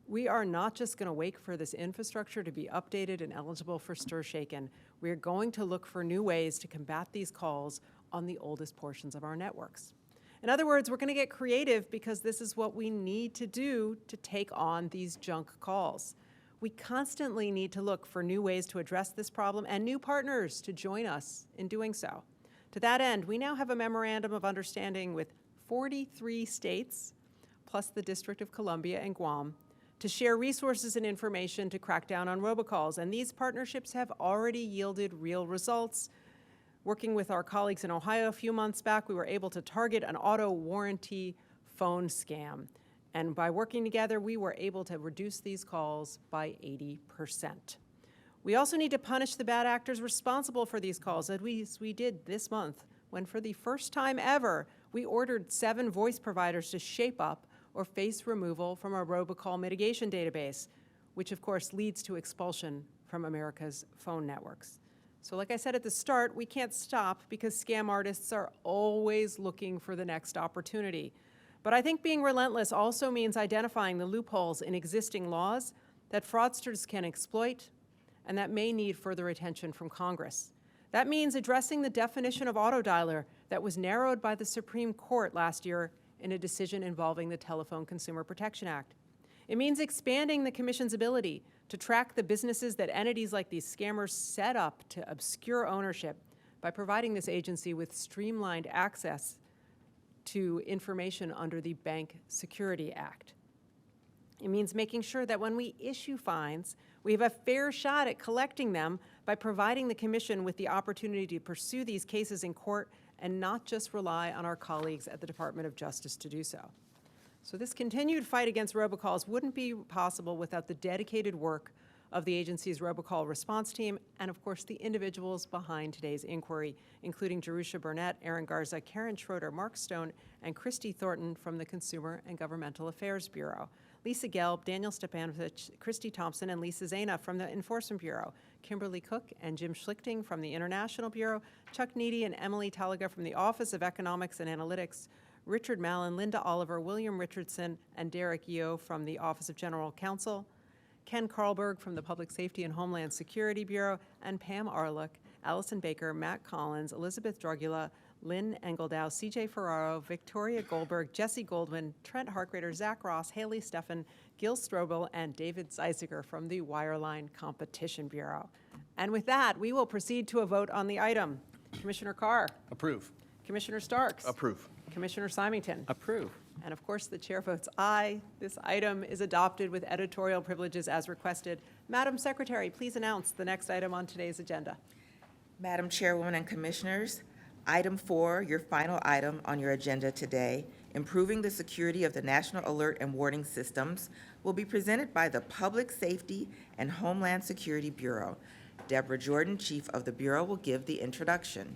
We are not just going to wait for this infrastructure to be updated and eligible for STIR/SHAKEN. We are going to look for new ways to combat these calls on the oldest portions of our networks. In other words, we're going to get creative because this is what we need to do to take on these junk calls. We constantly need to look for new ways to address this problem and new partners to join us in doing so. To that end, we now have a memorandum of understanding with 43 states, plus the District of Columbia and Guam, to share resources and information to crack down on robocalls. And these partnerships have already yielded real results. Working with our colleagues in Ohio a few months back, we were able to target an auto warranty phone scam. And by working together, we were able to reduce these calls by 80%. We also need to punish the bad actors responsible for these calls, as we did this month, when for the first time ever, we ordered 7 voice providers to shape up or face removal from our robocall mitigation database, which of course leads to expulsion from America's phone networks. So like I said at the start, we can't stop because scam artists are always looking for the next opportunity. But I think being relentless also means identifying the loopholes in existing laws that fraudsters can exploit and that may need further attention from Congress. That means addressing the definition of autodialer that was narrowed by the Supreme Court last year in a decision involving the Telephone Consumer Protection Act. It means expanding the Commission's ability to track the businesses that entities like these scammers set up to obscure ownership by providing this agency with streamlined access to information under the Bank Security Act. It means making sure that when we issue fines, we have a fair shot at collecting them by providing the Commission with the opportunity to pursue these cases in court and not just rely on our colleagues at the Department of Justice to do so. So this continued fight against robocalls wouldn't be possible without the dedicated work of the agency's robocall response team and, of course, the individuals behind today's inquiry, including Jerusha Burnett, Aaron Garza, Karen Schroeder, Mark Stone, and Christy Thornton from the Consumer and Governmental Affairs Bureau, Lisa Gelb, Daniel Stepanovich, Christy Thompson, and Lisa Zana from the Enforcement Bureau, Kimberly Cook and Jim Schlichting from the International Bureau, Chuck Needy and Emily Talaga from the Office of Economics and Analytics, Richard Mallon, Linda Oliver, William Richardson, and Derek Yeo from the Office of General Counsel, Ken Carlberg from the Public Safety and Homeland Security Bureau, and Pam Arluck, Allison Baker, Matt Collins, Elizabeth Drogula, Lynn Engeldow, CJ Ferraro, Victoria Goldberg, Jesse Goldman, Trent Harkrader, Zach Ross, Haley Steffen, Gil Strobel, and David Zeisiger from the Wireline Competition Bureau. And with that, we will proceed to a vote on the item. Commissioner Carr? Approve. Commissioner Starks? Approve. Commissioner Symington? Approve. And of course, the chair votes aye. This item is adopted with editorial privileges as requested. Madam Secretary, please announce the next item on today's agenda. Madam Chairwoman and Commissioners, Item 4, your final item on your agenda today, improving the security of the National Alert and Warning Systems, will be presented by the Public Safety and Homeland Security Bureau. Deborah Jordan, Chief of the Bureau, will give the introduction.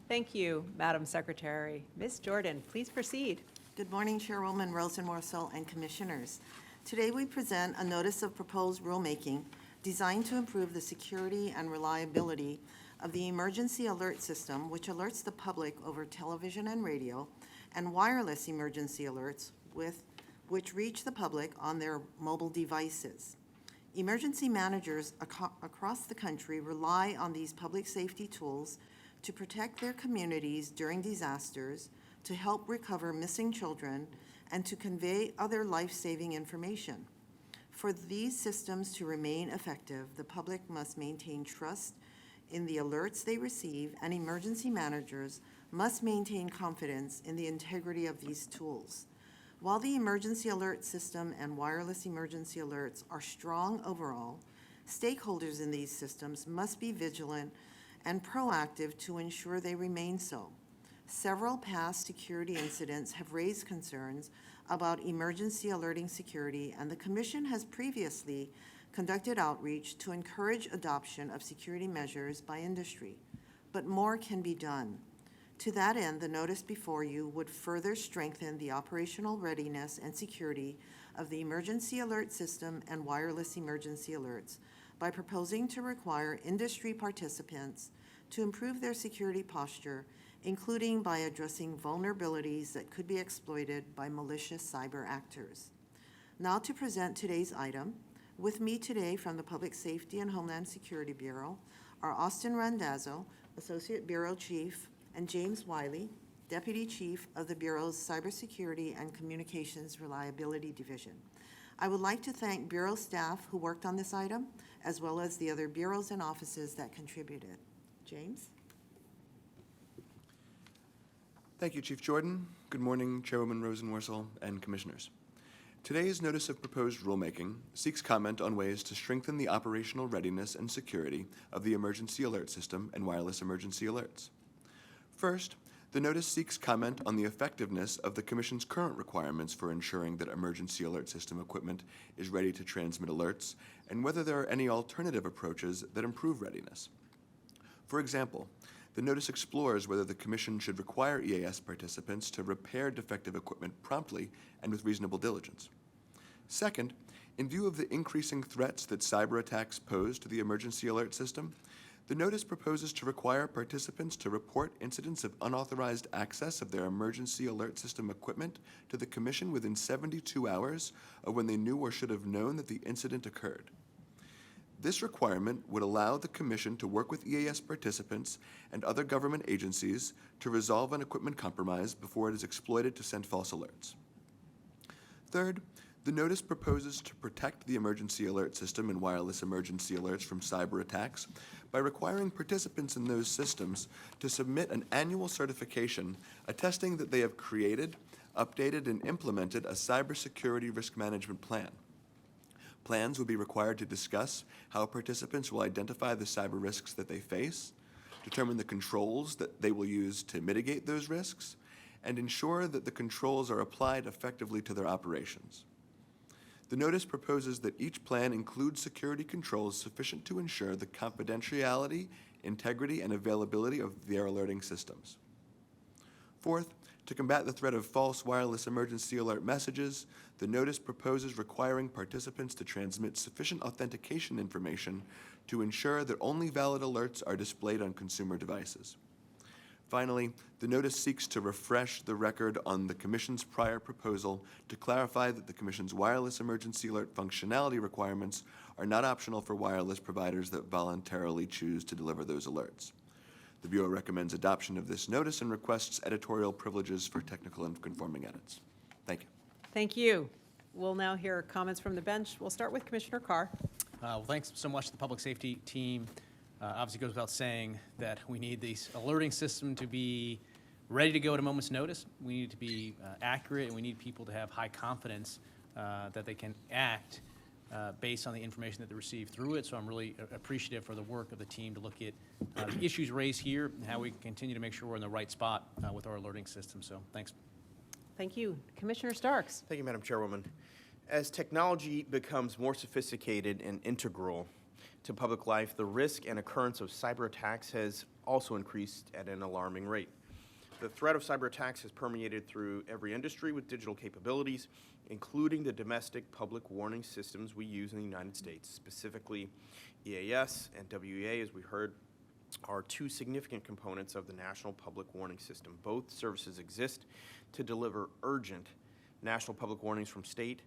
Thank you, Madam Secretary. Ms. Jordan, please proceed. Good morning, Chairwoman Rosenworcel and Commissioners. Today we present a notice of proposed rulemaking designed to improve the security and reliability of the emergency alert system, which alerts the public over television and radio, and wireless emergency alerts which reach the public on their mobile devices. Emergency managers across the country rely on these public safety tools to protect their communities during disasters, to help recover missing children, and to convey other life-saving information. For these systems to remain effective, the public must maintain trust in the alerts they receive, and emergency managers must maintain confidence in the integrity of these tools. While the emergency alert system and wireless emergency alerts are strong overall, stakeholders in these systems must be vigilant and proactive to ensure they remain so. Several past security incidents have raised concerns about emergency alerting security, and the Commission has previously conducted outreach to encourage adoption of security measures by industry. but more can be done. To that end, the notice before you would further strengthen the operational readiness and security of the emergency alert system and wireless emergency alerts by proposing to require industry participants to improve their security posture, including by addressing vulnerabilities that could be exploited by malicious cyber actors. Now to present today's item, with me today from the Public Safety and Homeland Security Bureau are Austin Randazzo, Associate Bureau Chief, and James Wiley, Deputy Chief of the Bureau's Cybersecurity and Communications Reliability Division. I would like to thank Bureau staff who worked on this item, as well as the other bureaus and offices that contributed. James? Thank you, Chief Jordan. Good morning, Chairwoman Rosenworcel and Commissioners. Today's Notice of Proposed Rulemaking seeks comment on ways to strengthen the operational readiness and security of the emergency alert system and wireless emergency alerts. First, the notice seeks comment on the effectiveness of the Commission's current requirements for ensuring that emergency alert system equipment is ready to transmit alerts, and whether there are any alternative approaches that improve readiness. For example, the notice explores whether the Commission should require EAS participants to repair defective equipment promptly and with reasonable diligence. Second, in view of the increasing threats that cyber attacks pose to the emergency alert system, the notice proposes to require participants to report incidents of unauthorized access of their emergency alert system equipment to the Commission within 72 hours of when they knew or should have known that the incident occurred. This requirement would allow the Commission to work with EAS participants and other government agencies to resolve an equipment compromise before it is exploited to send false alerts. Third, the notice proposes to protect the emergency alert system and wireless emergency alerts from cyber attacks by requiring participants in those systems to submit an annual certification attesting that they have created, updated, and implemented a cybersecurity risk management plan. Plans will be required to discuss how participants will identify the cyber risks that they face, determine the controls that they will use to mitigate those risks, and ensure that the controls are applied effectively to their operations. The notice proposes that each plan includes security controls sufficient to ensure the confidentiality, integrity, and availability of their alerting systems. Fourth, to combat the threat of false wireless emergency alert messages, the notice proposes requiring participants to transmit sufficient authentication information to ensure that only valid alerts are displayed on consumer devices. Finally, the notice seeks to refresh the record on the Commission's prior proposal to clarify that the Commission's wireless emergency alert functionality requirements are not optional for wireless providers that voluntarily choose to deliver those alerts. The Bureau recommends adoption of this notice and requests editorial privileges for technical and conforming edits. Thank you. Thank you. We'll now hear comments from the bench. We'll start with Commissioner Carr. Well, thanks so much to the public safety team. Obviously, it goes without saying that we need this alerting system to be ready to go at a moment's notice. We need it to be accurate, and we need people to have high confidence that they can act based on the information that they receive through it. So I'm really appreciative for the work of the team to look at the issues raised here and how we can continue to make sure we're in the right spot with our alerting system. So thanks. Thank you. Commissioner Starks. Thank you, Madam Chairwoman. As technology becomes more sophisticated and integral to public life, the risk and occurrence of cyber attacks has also increased at an alarming rate. The threat of cyber attacks has permeated through every industry with digital capabilities, including the domestic public warning systems we use in the United States. Specifically, EAS and WEA, as we heard, are two significant components of the National Public Warning System. Both services exist to deliver urgent national public warnings from state,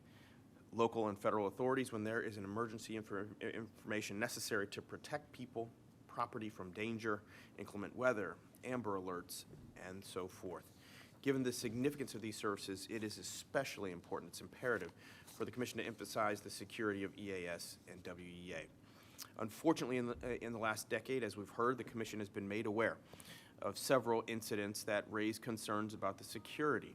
local, and federal authorities when there is an emergency information necessary to protect people, property from danger, inclement weather, amber alerts, and so forth. Given the significance of these services, it is especially important, it's imperative for the Commission to emphasize the security of EAS and WEA. Unfortunately, in the last decade, as we've heard, the Commission has been made aware of several incidents that raise concerns about the security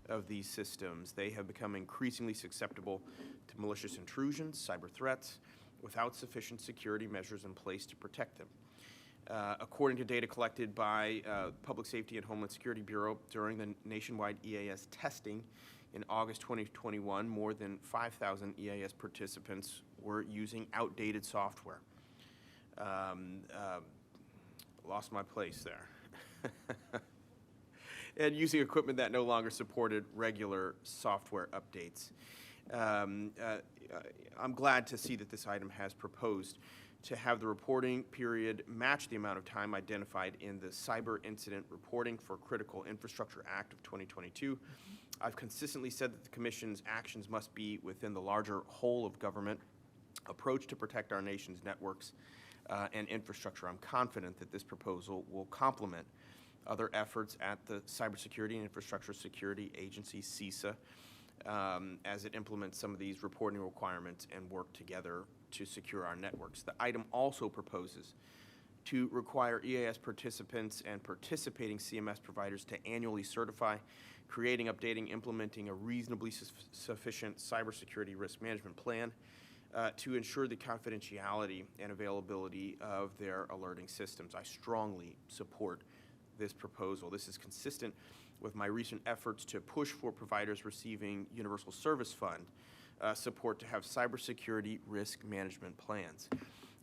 of these systems. They have become increasingly susceptible to malicious intrusions, cyber threats, without sufficient security measures in place to protect them. According to data collected by Public Safety and Homeland Security Bureau during the nationwide EAS testing in August 2021, more than 5,000 EAS participants were using outdated software. lost my place there. And using equipment that no longer supported regular software updates. I'm glad to see that this item has proposed to have the reporting period match the amount of time identified in the Cyber Incident Reporting for Critical Infrastructure Act of 2022. I've consistently said that the Commission's actions must be within the larger whole of government approach to protect our nation's networks and infrastructure. I'm confident that this proposal will complement other efforts at the Cybersecurity and Infrastructure Security Agency, CISA, as it implements some of these reporting requirements and work together to secure our networks. The item also proposes to require EAS participants and participating CMS providers to annually certify, creating, updating, implementing a reasonably sufficient cybersecurity risk management plan to ensure the confidentiality and availability of their alerting systems. I strongly support this proposal. This is consistent with my recent efforts to push for providers receiving Universal Service Fund support to have cybersecurity risk management plans.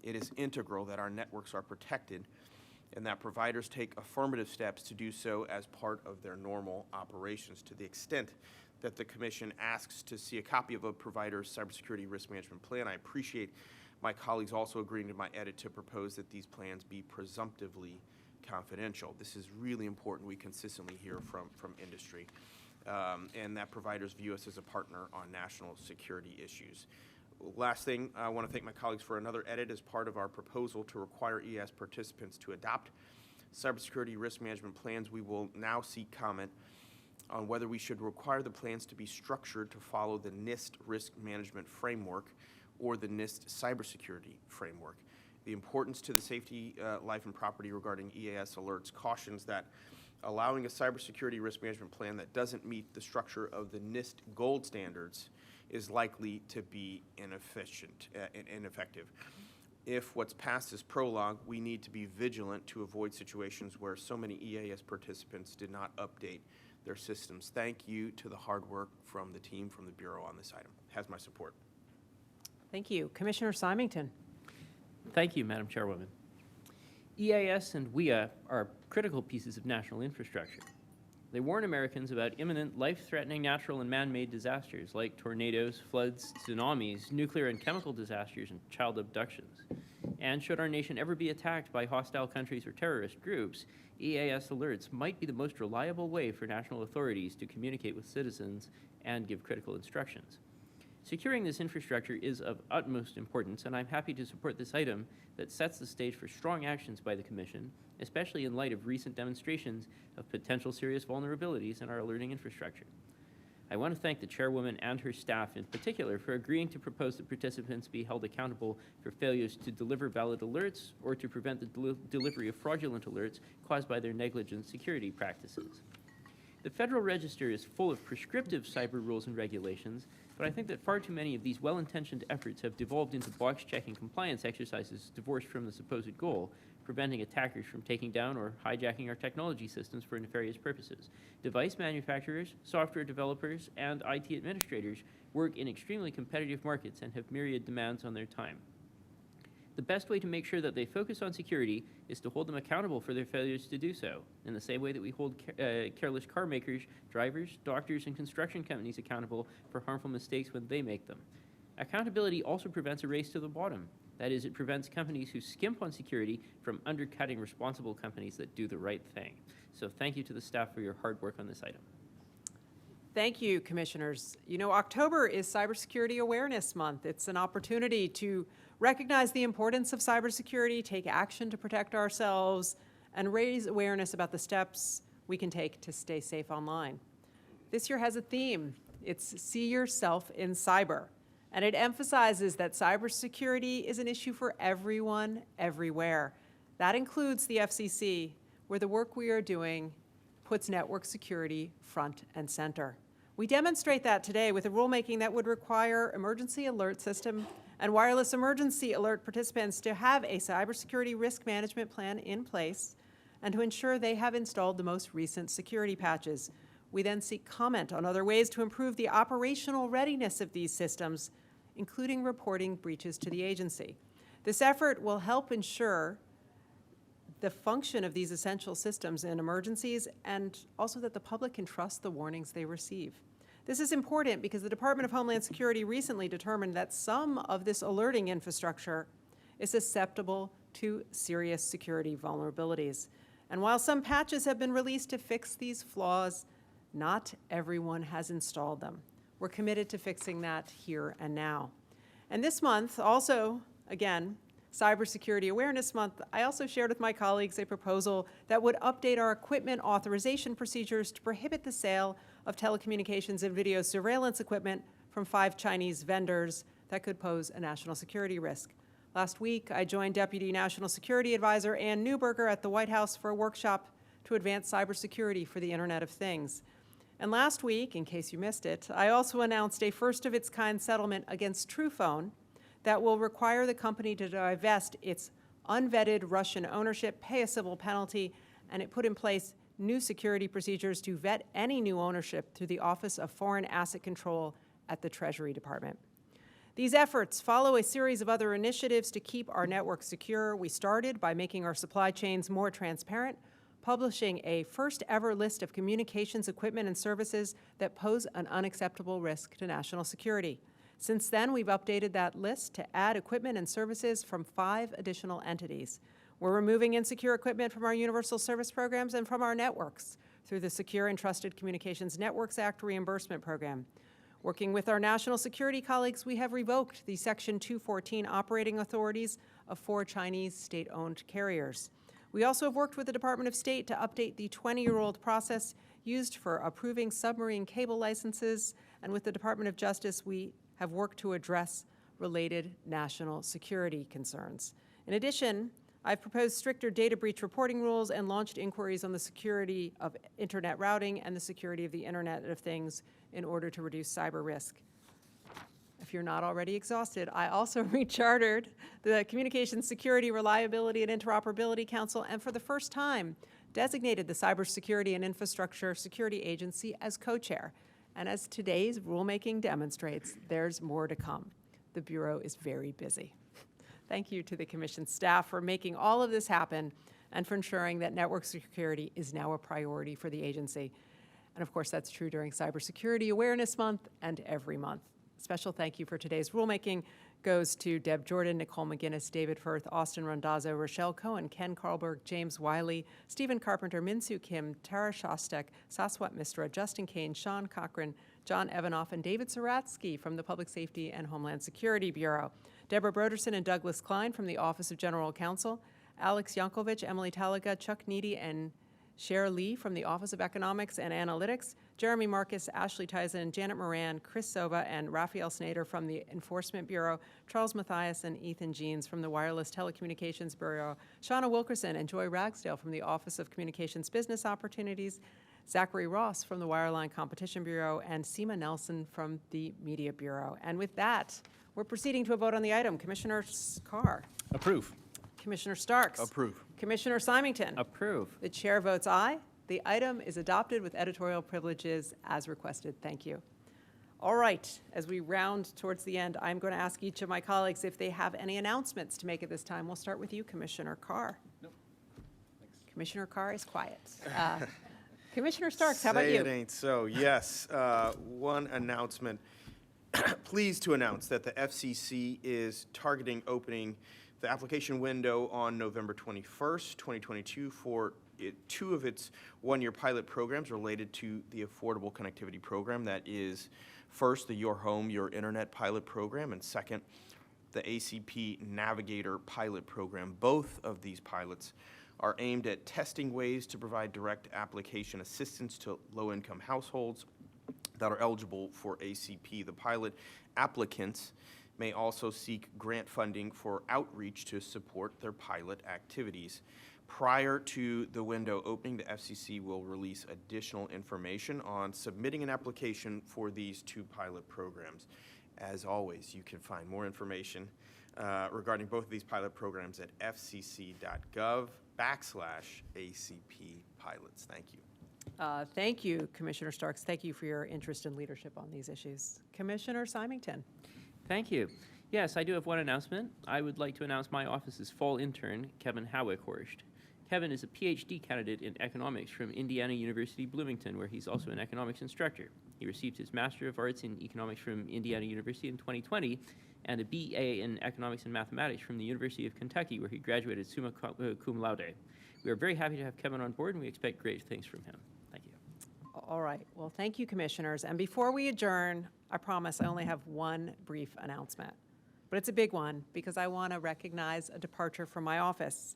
It is integral that our networks are protected and that providers take affirmative steps to do so as part of their normal operations. To the extent that the Commission asks to see a copy of a provider's cybersecurity risk management plan, I appreciate my colleagues also agreeing to my edit to propose that these plans be presumptively confidential. This is really important. We consistently hear from industry, and that providers view us as a partner on national security issues. Last thing, I want to thank my colleagues for another edit as part of our proposal to require EAS participants to adopt cybersecurity risk management plans. We will now seek comment on whether we should require the plans to be structured to follow the NIST risk management framework or the NIST cybersecurity framework. The importance to the safety, life, and property regarding EAS alerts cautions that allowing a cybersecurity risk management plan that doesn't meet the structure of the NIST gold standards is likely to be inefficient and ineffective. If what's passed is prologue, we need to be vigilant to avoid situations where so many EAS participants did not update their systems. Thank you to the hard work from the team from the Bureau on this item. It has my support. Thank you. Commissioner Symington. Thank you, Madam Chairwoman. EAS and WIA are critical pieces of national infrastructure. They warn Americans about imminent, life-threatening natural and man-made disasters like tornadoes, floods, tsunamis, nuclear and chemical disasters, and child abductions. And should our nation ever be attacked by hostile countries or terrorist groups, EAS alerts might be the most reliable way for national authorities to communicate with citizens and give critical instructions. Securing this infrastructure is of utmost importance, and I'm happy to support this item that sets the stage for strong actions by the Commission, especially in light of recent demonstrations of potential serious vulnerabilities in our alerting infrastructure. I want to thank the Chairwoman and her staff in particular for agreeing to propose that participants be held accountable for failures to deliver valid alerts or to prevent the delivery of fraudulent alerts caused by their negligent security practices. The Federal Register is full of prescriptive cyber rules and regulations, but I think that far too many of these well-intentioned efforts have devolved into box-checking compliance exercises divorced from the supposed goal, preventing attackers from taking down or hijacking our technology systems for nefarious purposes. Device manufacturers, software developers, and IT administrators work in extremely competitive markets and have myriad demands on their time. The best way to make sure that they focus on security is to hold them accountable for their failures to do so, in the same way that we hold careless car makers, drivers, doctors, and construction companies accountable for harmful mistakes when they make them. Accountability also prevents a race to the bottom. That is, it prevents companies who skimp on security from undercutting responsible companies that do the right thing. So thank you to the staff for your hard work on this item. Thank you, Commissioners. You know, October is Cybersecurity Awareness Month. It's an opportunity to recognize the importance of cybersecurity, take action to protect ourselves, and raise awareness about the steps we can take to stay safe online. This year has a theme. It's See Yourself in Cyber, and it emphasizes that cybersecurity is an issue for everyone, everywhere. That includes the FCC, where the work we are doing puts network security front and center. We demonstrate that today with a rulemaking that would require emergency alert system and wireless emergency alert participants to have a cybersecurity risk management plan in place and to ensure they have installed the most recent security patches. We then seek comment on other ways to improve the operational readiness of these systems, including reporting breaches to the agency. This effort will help ensure the function of these essential systems in emergencies, and also that the public can trust the warnings they receive. This is important because the Department of Homeland Security recently determined that some of this alerting infrastructure is susceptible to serious security vulnerabilities. And while some patches have been released to fix these flaws, not everyone has installed them. We're committed to fixing that here and now. And this month, also, again, Cybersecurity Awareness Month, I also shared with my colleagues a proposal that would update our equipment authorization procedures to prohibit the sale of telecommunications and video surveillance equipment from 5 Chinese vendors that could pose a national security risk. Last week, I joined Deputy National Security Advisor Ann Neuberger at the White House for a workshop to advance cybersecurity for the Internet of Things. And last week, in case you missed it, I also announced a first-of-its-kind settlement against Truephone that will require the company to divest its unvetted Russian ownership, pay a civil penalty, and it put in place new security procedures to vet any new ownership through the Office of Foreign Asset Control at the Treasury Department. These efforts follow a series of other initiatives to keep our network secure. We started by making our supply chains more transparent, publishing a first-ever list of communications equipment and services that pose an unacceptable risk to national security. Since then, we've updated that list to add equipment and services from 5 additional entities. We're removing insecure equipment from our universal service programs and from our networks through the Secure and Trusted Communications Networks Act reimbursement program. Working with our national security colleagues, we have revoked the Section 214 operating authorities of 4 Chinese state-owned carriers. We also have worked with the Department of State to update the 20-year-old process used for approving submarine cable licenses, and with the Department of Justice, we have worked to address related national security concerns. In addition, I've proposed stricter data breach reporting rules and launched inquiries on the security of Internet routing and the security of the Internet of Things in order to reduce cyber risk. If you're not already exhausted, I also rechartered the Communications Security, Reliability, and Interoperability Council, and for the first time, designated the Cybersecurity and Infrastructure Security Agency as co-chair. And as today's rulemaking demonstrates, there's more to come. The Bureau is very busy. Thank you to the Commission staff for making all of this happen and for ensuring that network security is now a priority for the agency. And of course, that's true during Cybersecurity Awareness Month and every month. Special thank you for today's rulemaking goes to Deb Jordan, Nicole McGinnis, David Firth, Austin Randazzo, Rochelle Cohen, Ken Carlberg, James Wiley, Stephen Carpenter, Minsu Kim, Tara Shostak, Saswat Mistra, Justin Kane, Sean Cochran, John Evanoff, and David Saratsky from the Public Safety and Homeland Security Bureau, Deborah Broderson and Douglas Klein from the Office of General Counsel, Alex Yankovic, Emily Talaga, Chuck Needy, and Cher Lee from the Office of Economics and Analytics, Jeremy Marcus, Ashley Tyson, Janet Moran, Chris Soba, and Raphael Snyder from the Enforcement Bureau, Charles Mathias and Ethan Jeans from the Wireless Telecommunications Bureau, Shauna Wilkerson and Joy Ragsdale from the Office of Communications Business Opportunities, Zachary Ross from the Wireline Competition Bureau, and Seema Nelson from the Media Bureau. And with that, we're proceeding to a vote on the item. Commissioner Carr. Approve. Commissioner Starks. Approve. Commissioner Symington. Approve. The chair votes aye. The item is adopted with editorial privileges as requested. Thank you. All right, as we round towards the end, I'm going to ask each of my colleagues if they have any announcements to make at this time. We'll start with you, Commissioner Carr. Nope. Commissioner Carr is quiet. Commissioner Starks, how about Say you? it ain't so. Yes, one announcement. Pleased to announce that the FCC is targeting opening the application window on November 21st, 2022 for 2 of its one-year pilot programs related to the Affordable Connectivity Program. That is, first, the Your Home, Your Internet pilot program, and second, the ACP Navigator pilot program. Both of these pilots are aimed at testing ways to provide direct application assistance to low-income households that are eligible for ACP. The pilot applicants may also seek grant funding for outreach to support their pilot activities. Prior to the window opening, the FCC will release additional information on submitting an application for these 2 pilot programs. As always, you can find more information regarding both of these pilot programs at fcc.gov/ACP pilots. Thank you. Thank you, Commissioner Starks. Thank you for your interest and leadership on these issues. Commissioner Symington. Thank you. Yes, I do have one announcement. I would like to announce my office's fall intern, Kevin Howick-Horst. Kevin is a PhD candidate in economics from Indiana University Bloomington, where he's also an economics instructor. He received his Master of Arts in Economics from Indiana University in 2020 and a BA in Economics and Mathematics from the University of Kentucky, where he graduated summa cum laude. We are very happy to have Kevin on board, and we expect great things from him. Thank you. All right. Well, thank you, commissioners. And before we adjourn, I promise I only have one brief announcement. But it's a big one because I want to recognize a departure from my office.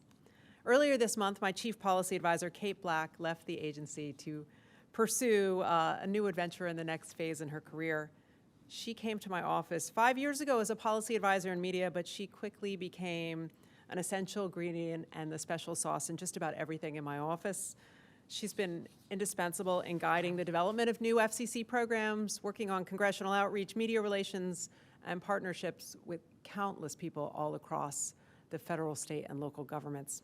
Earlier this month, my chief policy advisor, Kate Black, left the agency to pursue a new adventure in the next phase in her career. She came to my office 5 years ago as a policy advisor in media, but she quickly became an essential ingredient and the special sauce in just about everything in my office. She's been indispensable in guiding the development of new FCC programs, working on congressional outreach, media relations, and partnerships with countless people all across the federal, state, and local governments.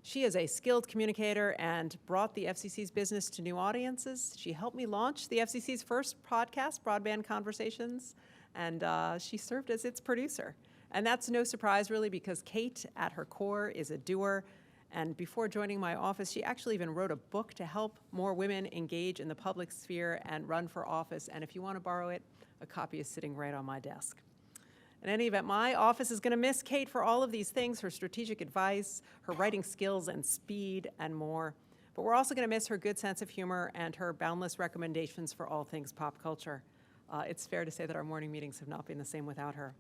She is a skilled communicator and brought the FCC's business to new audiences. She helped me launch the FCC's first podcast, Broadband Conversations, and she served as its producer. And that's no surprise, really, because Kate, at her core, is a doer. And before joining my office, she actually even wrote a book to help more women engage in the public sphere and run for office. And if you want to borrow it, a copy is sitting right on my desk. In any event, my office is going to miss Kate for all of these things, her strategic advice, her writing skills and speed, and more. But we're also going to miss her good sense of humor and her boundless recommendations for all things pop culture. It's fair to say that our morning meetings have not been the same without her.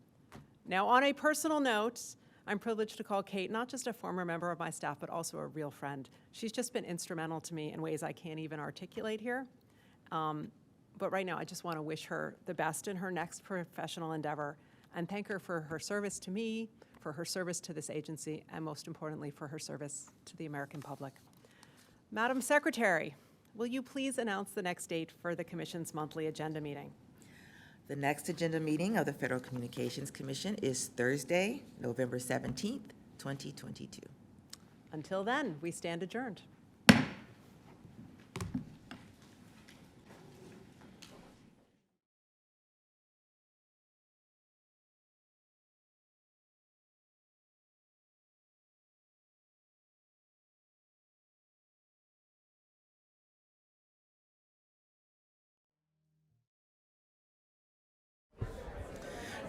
Now, on a personal note, I'm privileged to call Kate not just a former member of my staff, but also a real friend. She's just been instrumental to me in ways I can't even articulate here. But right now, I just want to wish her the best in her next professional endeavor and thank her for her service to me, for her service to this agency, and most importantly, for her service to the American public. Madam Secretary, will you please announce the next date for the Commission's monthly agenda meeting? The next agenda meeting of the Federal Communications Commission is Thursday, November 17th, 2022. Until then, we stand adjourned.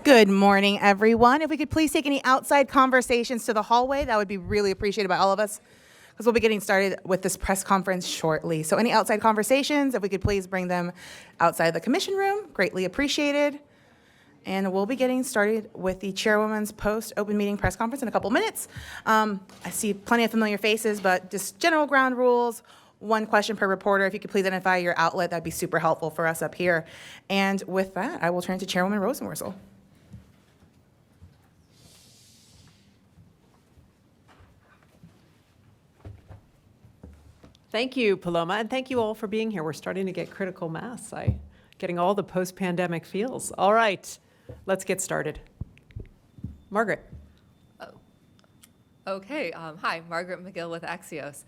Good morning, everyone. If we could please take any outside conversations to the hallway, that would be really appreciated by all of us, because we'll be getting started with this press conference shortly. So any outside conversations, if we could please bring them outside the commission room, greatly appreciated. And we'll be getting started with the chairwoman's post-open meeting press conference in a couple minutes. I see plenty of familiar faces, but just general ground rules. One question per reporter. If you could please identify your outlet, that'd be super helpful for us up here. And with that, I will turn to Chairwoman Rosenworcel. Thank you, Paloma, and thank you all for being here. We're starting to get critical mass. Getting all the post-pandemic feels. All right, let's get started. Margaret. Okay, hi, Margaret McGill with Axios.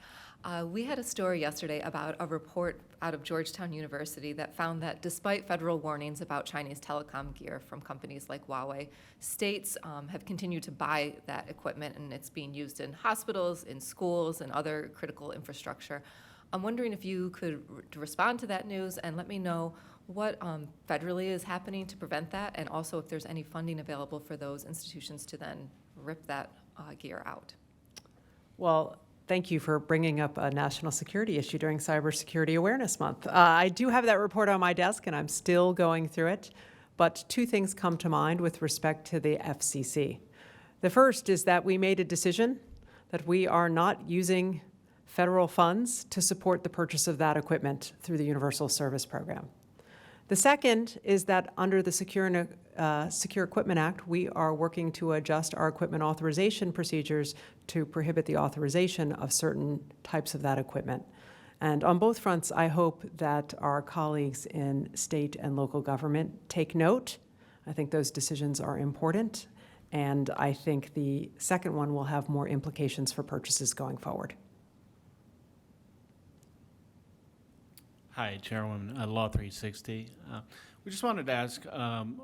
We had a story yesterday about a report out of Georgetown University that found that despite federal warnings about Chinese telecom gear from companies like Huawei, states have continued to buy that equipment, and it's being used in hospitals, in schools, and other critical infrastructure. I'm wondering if you could respond to that news and let me know what federally is happening to prevent that, and also if there's any funding available for those institutions to then rip that gear out. Well, thank you for bringing up a national security issue during Cybersecurity Awareness Month. I do have that report on my desk, and I'm still going through it. But two things come to mind with respect to the FCC. The first is that we made a decision that we are not using federal funds to support the purchase of that equipment through the Universal Service Program. The second is that under the Secure Equipment Act, we are working to adjust our equipment authorization procedures to prohibit the authorization of certain types of that equipment. And on both fronts, I hope that our colleagues in state and local government take note. I think those decisions are important, and I think the second one will have more implications for purchases going forward. Hi, Chairwoman, Law 360. We just wanted to ask,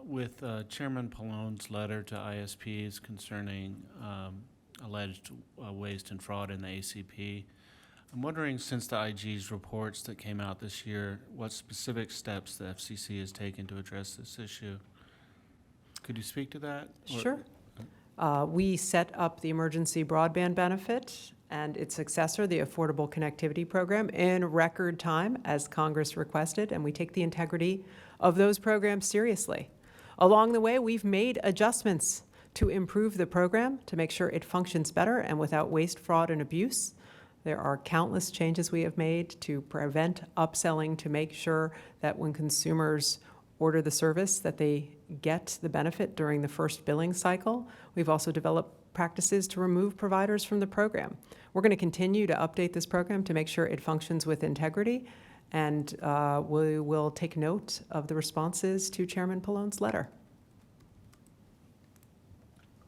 with Chairman Pallone's letter to ISPs concerning alleged waste and fraud in the ACP. I'm wondering, since the IG's reports that came out this year, what specific steps the FCC has taken to address this issue? Could you speak to that? Sure. We set up the emergency broadband benefit and its successor, the Affordable Connectivity Program, in record time, as Congress requested, and we take the integrity of those programs seriously. Along the way, we've made adjustments to improve the program to make sure it functions better and without waste, fraud, and abuse. There are countless changes we have made to prevent upselling, to make sure that when consumers order the service that they get the benefit during the first billing cycle. We've also developed practices to remove providers from the program. We're going to continue to update this program to make sure it functions with integrity, and we will take note of the responses to Chairman Pallone's letter.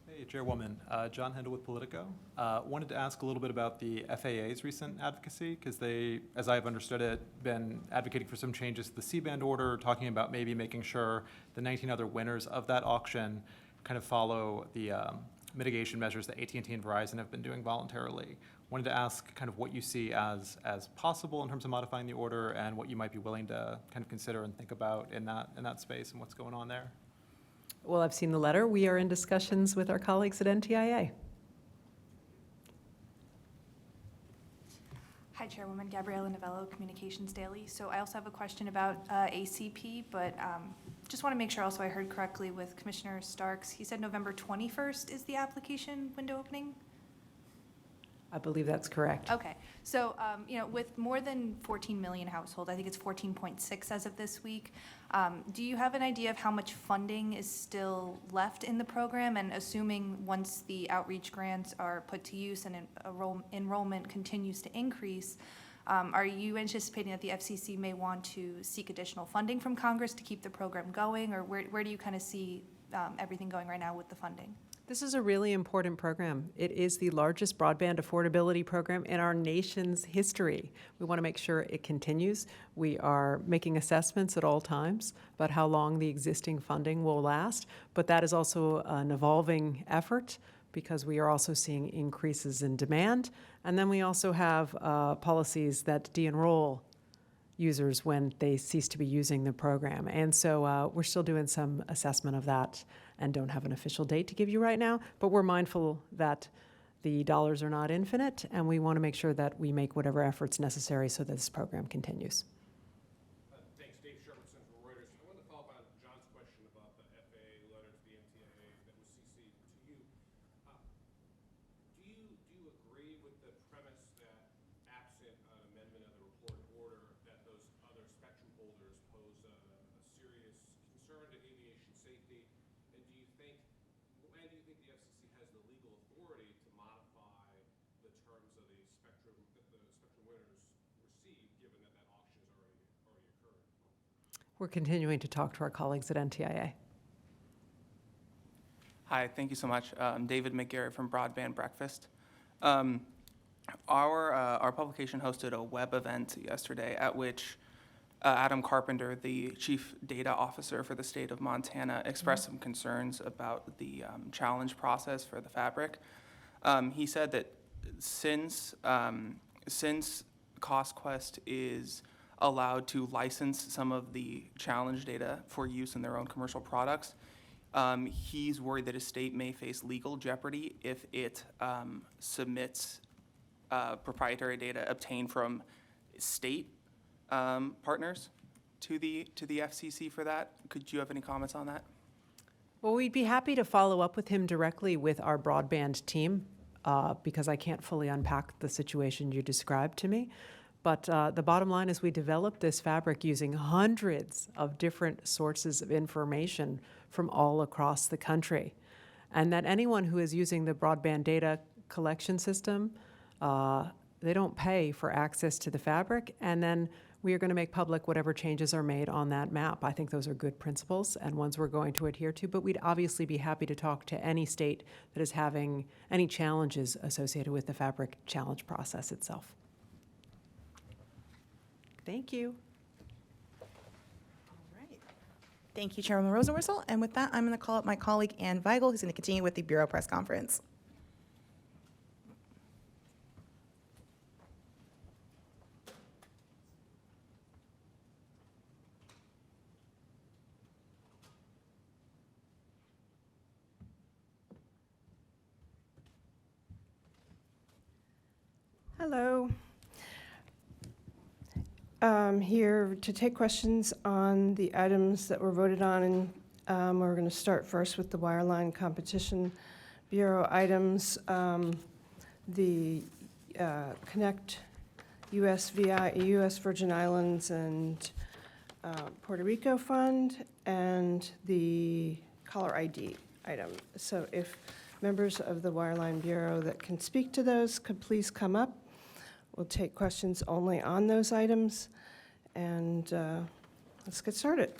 Hey, Chairwoman. John Hendel with Politico. Wanted to ask a little bit about the FAA's recent advocacy, because they, as I've understood it, been advocating for some changes to the C-band order, talking about maybe making sure the 19 other winners of that auction kind of follow the mitigation measures that AT&T and Verizon have been doing voluntarily. Wanted to ask kind of what you see as possible in terms of modifying the order, and what you might be willing to kind of consider and think about in that space and what's going on there. Well, I've seen the letter. We are in discussions with our colleagues at NTIA. Hi, Chairwoman. Gabriela Novello, Communications Daily. So I also have a question about ACP, but just want to make sure also I heard correctly with Commissioner Starks. He said November 21st is the application window opening? I believe that's correct. Okay. So, with more than 14 million households, I think it's 14.6 as of this week, do you have an idea of how much funding is still left in the program? And assuming once the outreach grants are put to use and enrollment continues to increase, are you anticipating that the FCC may want to seek additional funding from Congress to keep the program going? Or where do you kind of see everything going right now with the funding? This is a really important program. It is the largest broadband affordability program in our nation's history. We want to make sure it continues. We are making assessments at all times about how long the existing funding will last, but that is also an evolving effort because we are also seeing increases in demand. And then we also have policies that de-enroll users when they cease to be using the program. And so we're still doing some assessment of that and don't have an official date to give you right now, but we're mindful that the dollars are not infinite, and we want to make sure that we make whatever efforts necessary so that this program continues. Thanks, Dave Sherman, Central Reuters. I wanted to follow up on John's question about the FAA letter to the NTIA that was CC'd to you. Do you agree with the premise that, absent an amendment of the report order, that those other spectrum holders pose a serious concern to aviation safety? And do you think the FCC has the legal authority to modify the terms of the spectrum that the spectrum winners receive, given that auction has already occurred? We're continuing to talk to our colleagues at NTIA. Hi, thank you so much. I'm David McGarrett from Broadband Breakfast. Our publication hosted a web event yesterday at which Adam Carpenter, the Chief Data Officer for the state of Montana, expressed some concerns about the challenge process for the fabric. He said that since CostQuest is allowed to license some of the challenge data for use in their own commercial products, he's worried that his state may face legal jeopardy if it submits proprietary data obtained from state partners to the FCC for that. Could you have any comments on that? Well, we'd be happy to follow up with him directly with our broadband team because I can't fully unpack the situation you described to me. But the bottom line is we developed this fabric using hundreds of different sources of information from all across the country. And that anyone who is using the broadband data collection system, they don't pay for access to the fabric. And then we are going to make public whatever changes are made on that map. I think those are good principles and ones we're going to adhere to, but we'd obviously be happy to talk to any state that is having any challenges associated with the fabric challenge process itself. Thank you. Thank you, Chairwoman Rosenworcel. And with that, I'm going to call up my colleague, Ann Weigel, who's going to continue with the Bureau press conference. Hello. Here to take questions on the items that were voted on, and we're going to start first with the Wireline Competition Bureau items. The Connect USVI, US Virgin Islands and Puerto Rico Fund, and the caller ID item. So if members of the Wireline Bureau that can speak to those could please come up. We'll take questions only on those items, and let's get started.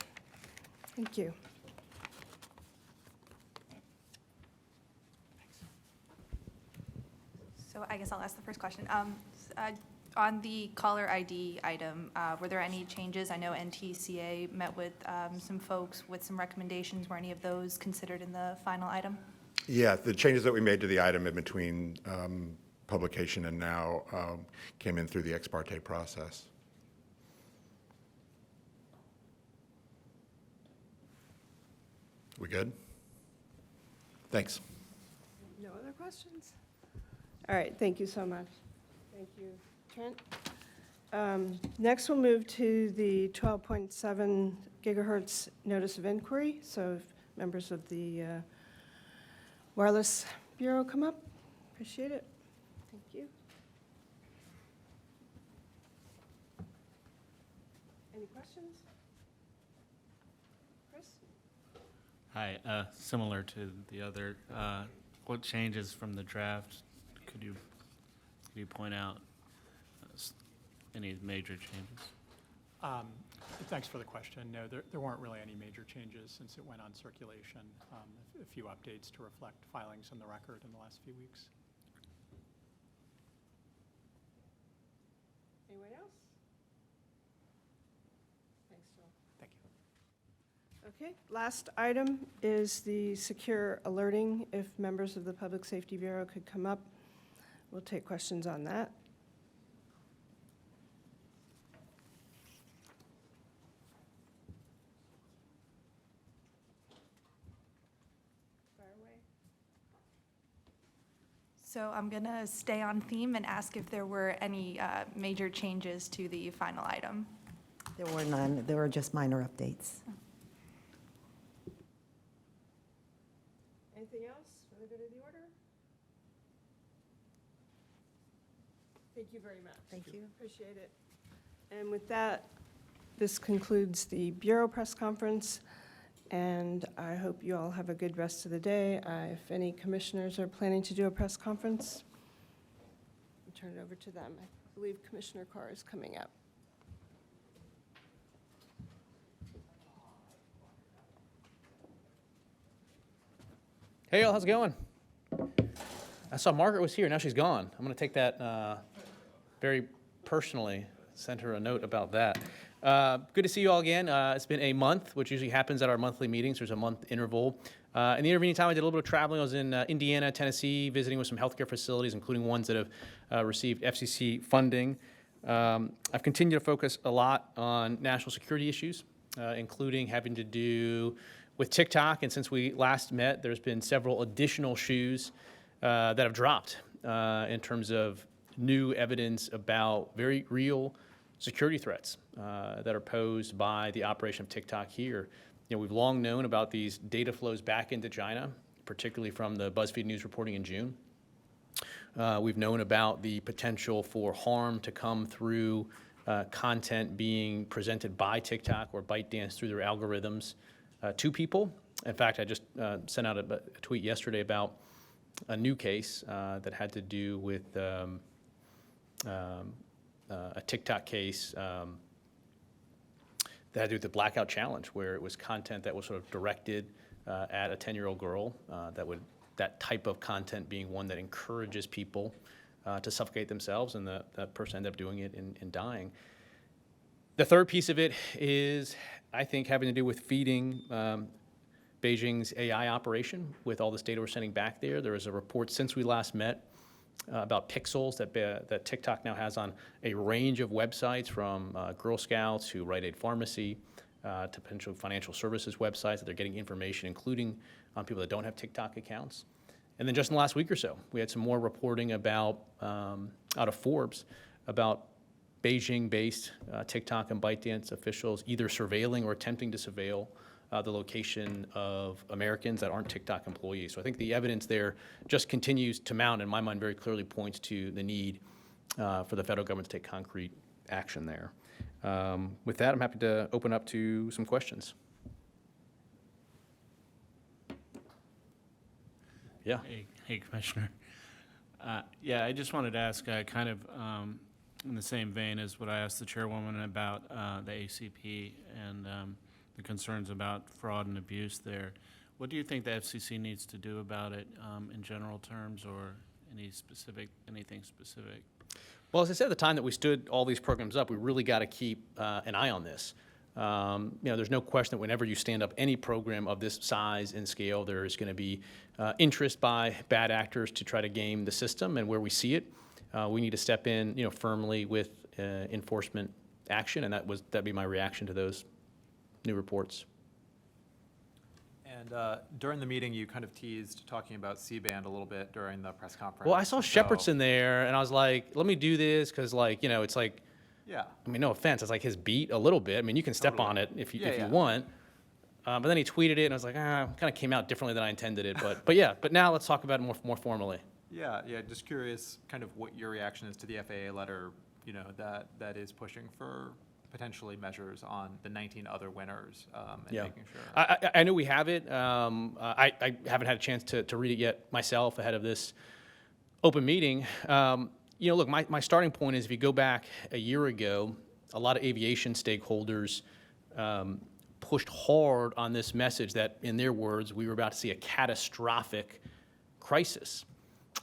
Thank you. So I guess I'll ask the first question. On the caller ID item, were there any changes? I know NTCA met with some folks with some recommendations. Were any of those considered in the final item? Yeah, the changes that we made to the item in between publication and now came in through the ex parte process. We good? Thanks. No other questions? All right, thank you so much. Thank you, Trent. Next, we'll move to the 12.7 gigahertz notice of inquiry. So if members of the Wireless Bureau come up, appreciate it. Thank you. Any questions? Chris? Hi, similar to the other, what changes from the draft could you point out? Any major changes? Thanks for the question. No, there weren't really any major changes since it went on circulation. A few updates to reflect filings in the record in the last few weeks. Anyone else? Thanks, Joel. Thank you. Okay, last item is the secure alerting. If members of the Public Safety Bureau could come up, we'll take questions on that. So I'm going to stay on theme and ask if there were any major changes to the final item. There were none. There were just minor updates. Anything else for the good of the order? Thank you very much. Thank you. Appreciate it. And with that, this concludes the Bureau press conference, and I hope you all have a good rest of the day. If any commissioners are planning to do a press conference, I'll turn it over to them. I believe Commissioner Carr is coming up. Hey, y'all, how's it going? I saw Margaret was here, now she's gone. I'm going to take that very personally, send her a note about that. Good to see you all again. It's been a month, which usually happens at our monthly meetings. There's a month interval. In the intervening time, I did a little bit of traveling. I was in Indiana, Tennessee, visiting with some healthcare facilities, including ones that have received FCC funding. I've continued to focus a lot on national security issues, including having to do with TikTok. And since we last met, there's been several additional shoes that have dropped in terms of new evidence about very real security threats that are posed by the operation of TikTok here. You know, we've long known about these data flows back into China, particularly from the BuzzFeed News reporting in June. We've known about the potential for harm to come through content being presented by TikTok or ByteDance through their algorithms to people. In fact, I just sent out a tweet yesterday about a new case that had to do with a TikTok case that had to do with the blackout challenge, where it was content that was sort of directed at a 10-year-old girl, that type of content being one that encourages people to suffocate themselves, and that person ended up doing it and dying. The third piece of it is, I think, having to do with feeding Beijing's AI operation with all this data we're sending back there. There was a report since we last met about pixels that TikTok now has on a range of websites, from Girl Scouts to Rite Aid Pharmacy to potential financial services websites, that they're getting information, including on people that don't have TikTok accounts. And then just in the last week or so, we had some more reporting about out of Forbes about Beijing-based TikTok and ByteDance officials either surveilling or attempting to surveil the location of Americans that aren't TikTok employees. So I think the evidence there just continues to mount, and in my mind very clearly points to the need for the federal government to take concrete action there. With that, I'm happy to open up to some questions. Yeah. Hey, Commissioner. Yeah, I just wanted to ask, kind of in the same vein as what I asked the chairwoman about the ACP and the concerns about fraud and abuse there. What do you think the FCC needs to do about it in general terms, or anything specific? Well, as I said at the time that we stood all these programs up, we really got to keep an eye on this. There's no question that whenever you stand up any program of this size and scale, there is going to be interest by bad actors to try to game the system. And where we see it, we need to step in, firmly with enforcement action. And that'd be my reaction to those new reports. And during the meeting, you kind of teased talking about C-band a little bit during the press conference. Well, I saw Shepard's in there, and I was like, let me do this, because, it's like, yeah. I mean, no offense, it's like his beat a little bit. I mean, you can step on it if you want. But then he tweeted it, and I was like, kind of came out differently than I intended it. But now let's talk about it more formally. Yeah, just curious kind of what your reaction is to the FAA letter, that is pushing for potentially measures on the 19 other winners and making sure. I know we have it. I haven't had a chance to read it yet myself ahead of this open meeting. Look, my starting point is if you go back a year ago, a lot of aviation stakeholders pushed hard on this message that, in their words, we were about to see a catastrophic crisis.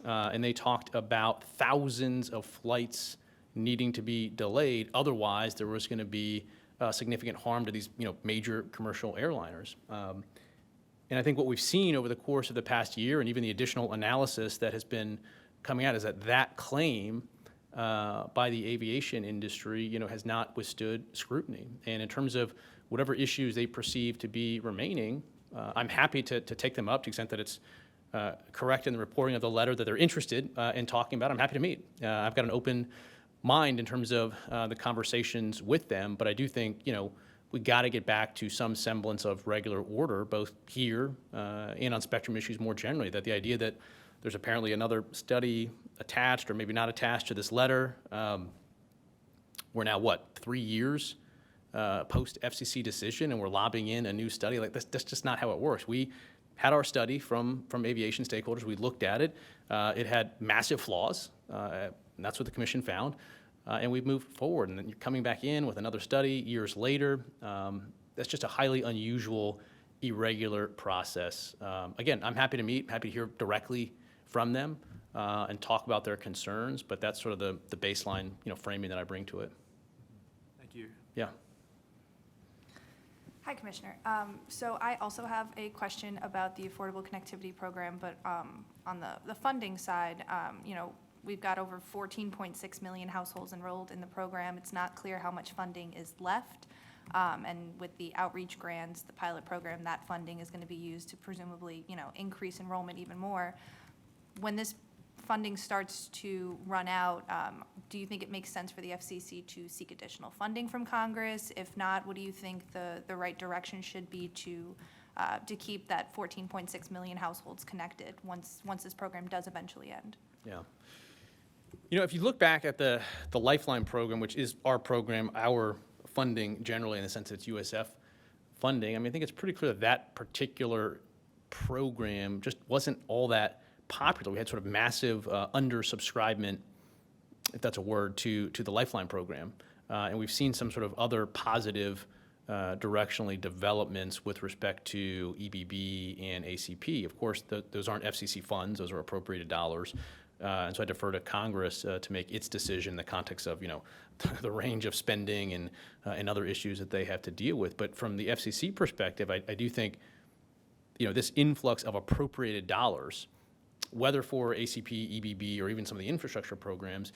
And they talked about thousands of flights needing to be delayed. Otherwise, there was going to be significant harm to these major commercial airliners. And I think what we've seen over the course of the past year, and even the additional analysis that has been coming out, is that claim by the aviation industry, has not withstood scrutiny. And in terms of whatever issues they perceive to be remaining, I'm happy to take them up to the extent that it's correct in the reporting of the letter that they're interested in talking about. I'm happy to meet. I've got an open mind in terms of the conversations with them, but I do think, we got to get back to some semblance of regular order, both here and on spectrum issues more generally, that the idea that there's apparently another study attached or maybe not attached to this letter. We're now, 3 years post-FCC decision, and we're lobbying in a new study? Like, that's just not how it works. We had our study from aviation stakeholders. We looked at it. It had massive flaws, and that's what the commission found. And we've moved forward. And then you're coming back in with another study years later. That's just a highly unusual, irregular process. Again, I'm happy to meet, happy to hear directly from them and talk about their concerns, but that's sort of the baseline, framing that I bring to it. Thank you. Yeah. Hi, Commissioner. So I also have a question about the Affordable Connectivity Program, but on the funding side, we've got over 14.6 million households enrolled in the program. It's not clear how much funding is left. And with the outreach grants, the pilot program, that funding is going to be used to presumably, increase enrollment even more. When this funding starts to run out, do you think it makes sense for the FCC to seek additional funding from Congress? If not, what do you think the right direction should be to keep that 14.6 million households connected once this program does eventually end? Yeah. If you look back at the Lifeline program, which is our program, our funding generally in the sense it's USF funding, I think it's pretty clear that particular program just wasn't all that popular. We had sort of massive undersubscribement, if that's a word, to the Lifeline program. And we've seen some sort of other positive directionally developments with respect to EBB and ACP. Of course, those aren't FCC funds. Those are appropriated dollars. And so I defer to Congress to make its decision in the context of, the range of spending and other issues that they have to deal with. But from the FCC perspective, I do think, this influx of appropriated dollars, whether for ACP, EBB, or even some of the infrastructure programs,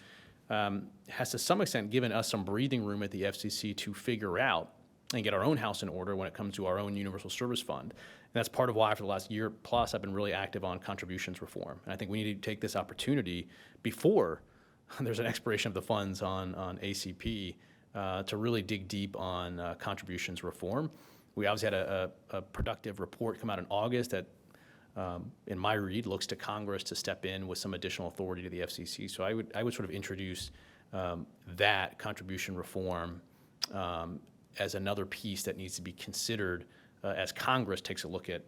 has to some extent given us some breathing room at the FCC to figure out and get our own house in order when it comes to our own universal service fund. And that's part of why for the last year plus I've been really active on contributions reform. And I think we need to take this opportunity before there's an expiration of the funds on ACP to really dig deep on contributions reform. We obviously had a productive report come out in August that, in my read, looks to Congress to step in with some additional authority to the FCC. So I would sort of introduce that contribution reform as another piece that needs to be considered as Congress takes a look at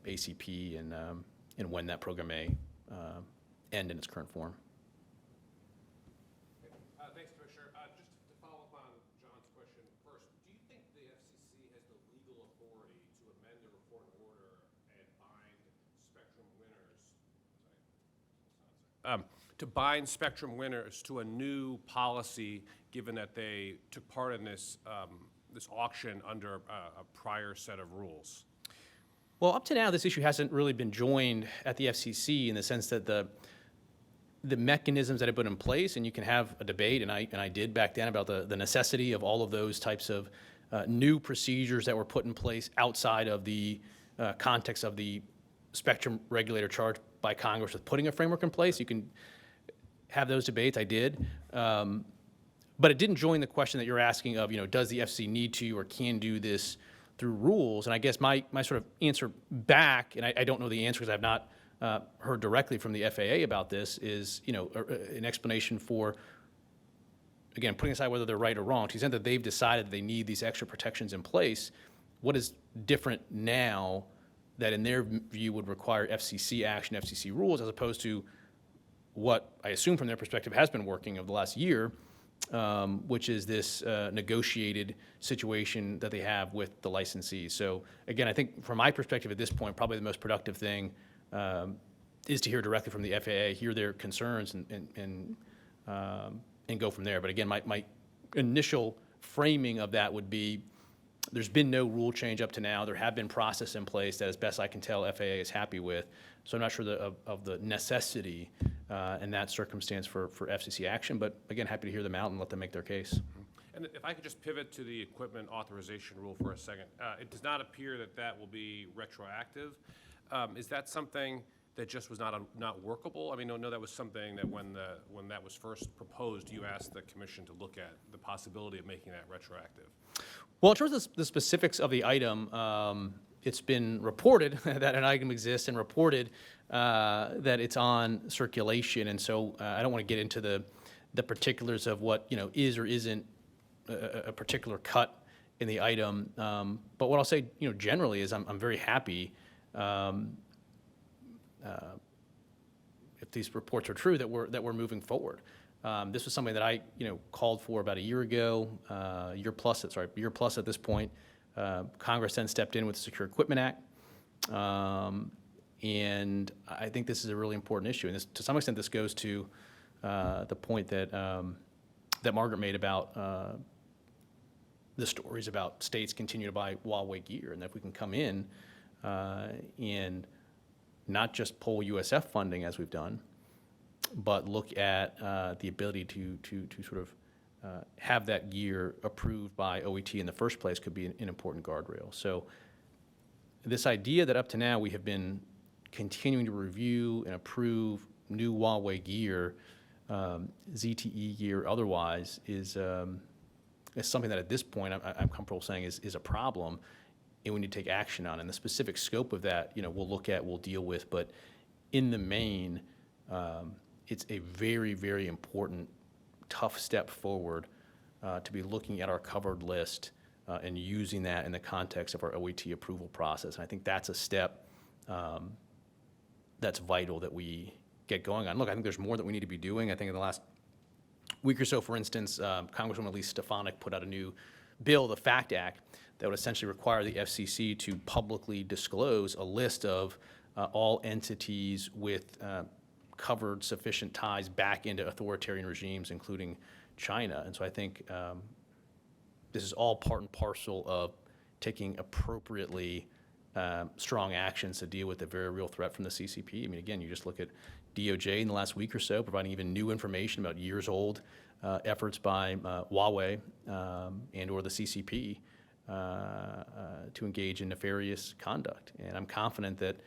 ACP and when that program may end in its current form. Thanks, Commissioner. Just to follow up on John's question first, do you think the FCC has the legal authority to amend the report and order and bind spectrum winners? To bind spectrum winners to a new policy, given that they took part in this this auction under a prior set of rules? Well, up to now, this issue hasn't really been joined at the FCC in the sense that the mechanisms that have been in place, and you can have a debate, and I did back then about the necessity of all of those types of new procedures that were put in place outside of the context of the spectrum regulator charged by Congress with putting a framework in place. You can have those debates. I did. But it didn't join the question that you're asking of, does the FCC need to or can do this through rules? And I guess my sort of answer back, and I don't know the answer because I've not heard directly from the FAA about this, is an explanation for, again, putting aside whether they're right or wrong, to the extent that they've decided that they need these extra protections in place, what is different now that in their view would require FCC action, FCC rules, as opposed to what I assume from their perspective has been working over the last year, which is this negotiated situation that they have with the licensees. So again, I think from my perspective at this point, probably the most productive thing is to hear directly from the FAA, hear their concerns, and go from there. But again, my initial framing of that would be, there's been no rule change up to now. There have been processes in place that, as best I can tell, FAA is happy with. So I'm not sure of the necessity in that circumstance for FCC action. But again, happy to hear them out and let them make their case. And if I could just pivot to the equipment authorization rule for a second. It does not appear that will be retroactive. Is that something that just was not workable? I mean, no, that was something that when that was first proposed, you asked the commission to look at the possibility of making that retroactive. Well, in terms of the specifics of the item, it's been reported that an item exists and reported that it's on circulation. And so I don't want to get into the particulars of what is or isn't a particular cut in the item. But what I'll say generally is I'm very happy if these reports are true that we're moving forward. This was something that I called for about a year ago, year plus at this point. Congress then stepped in with the Secure Equipment Act, and I think this is a really important issue. And this, to some extent, this goes to the point that that Margaret made about the stories about states continue to buy Huawei gear, and that if we can come in and not just pull USF funding as we've done, but look at the ability to sort of have that gear approved by OET in the first place could be an important guardrail. So this idea that up to now we have been continuing to review and approve new Huawei gear, ZTE gear otherwise, is something that at this point I'm comfortable saying is a problem and we need to take action on. And the specific scope of that, we'll deal with. But in the main, it's a very, very important, tough step forward to be looking at our covered list and using that in the context of our OET approval process. And I think that's a step that's vital that we get going on. Look, I think there's more that we need to be doing. I think in the last week or so, for instance, Congresswoman Elise Stefanik put out a new bill, the FACT Act, that would essentially require the FCC to publicly disclose a list of all entities with covered sufficient ties back into authoritarian regimes, including China. And so I think this is all part and parcel of taking appropriately strong actions to deal with the very real threat from the CCP. I mean, again, you just look at DOJ in the last week or so providing even new information about years-old efforts by Huawei and or the CCP to engage in nefarious conduct. And I'm confident that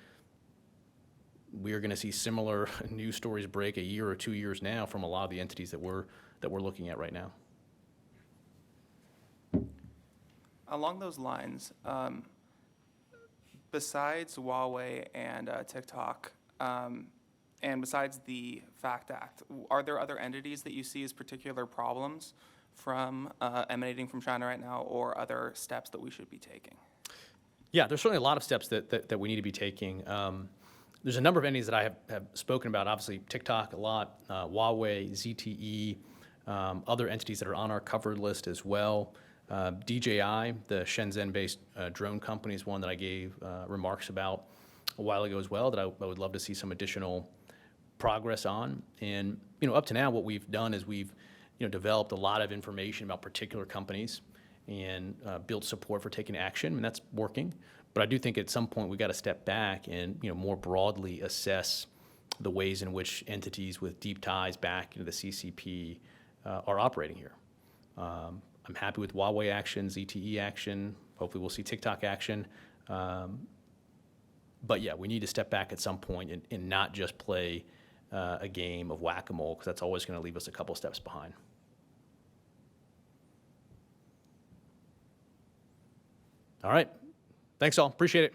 we are going to see similar news stories break a year or 2 years now from a lot of the entities that we're looking at right now. Along those lines, besides Huawei and TikTok, and besides the FACT Act, are there other entities that you see as particular problems from emanating from China right now, or other steps that we should be taking? Yeah, there's certainly a lot of steps that we need to be taking. There's a number of entities that I have spoken about, obviously TikTok a lot, Huawei, ZTE, other entities that are on our covered list as well. DJI, the Shenzhen-based drone company, is one that I gave remarks about a while ago as well that I would love to see some additional progress on. And, up to now, what we've done is we've, developed a lot of information about particular companies and built support for taking action, and that's working. But I do think at some point we've got to step back and, more broadly assess the ways in which entities with deep ties back into the CCP are operating here. I'm happy with Huawei action, ZTE action. Hopefully we'll see TikTok action. But yeah, we need to step back at some point and not just play a game of whack-a-mole, because that's always going to leave us a couple steps behind. All right. Thanks all. Appreciate it.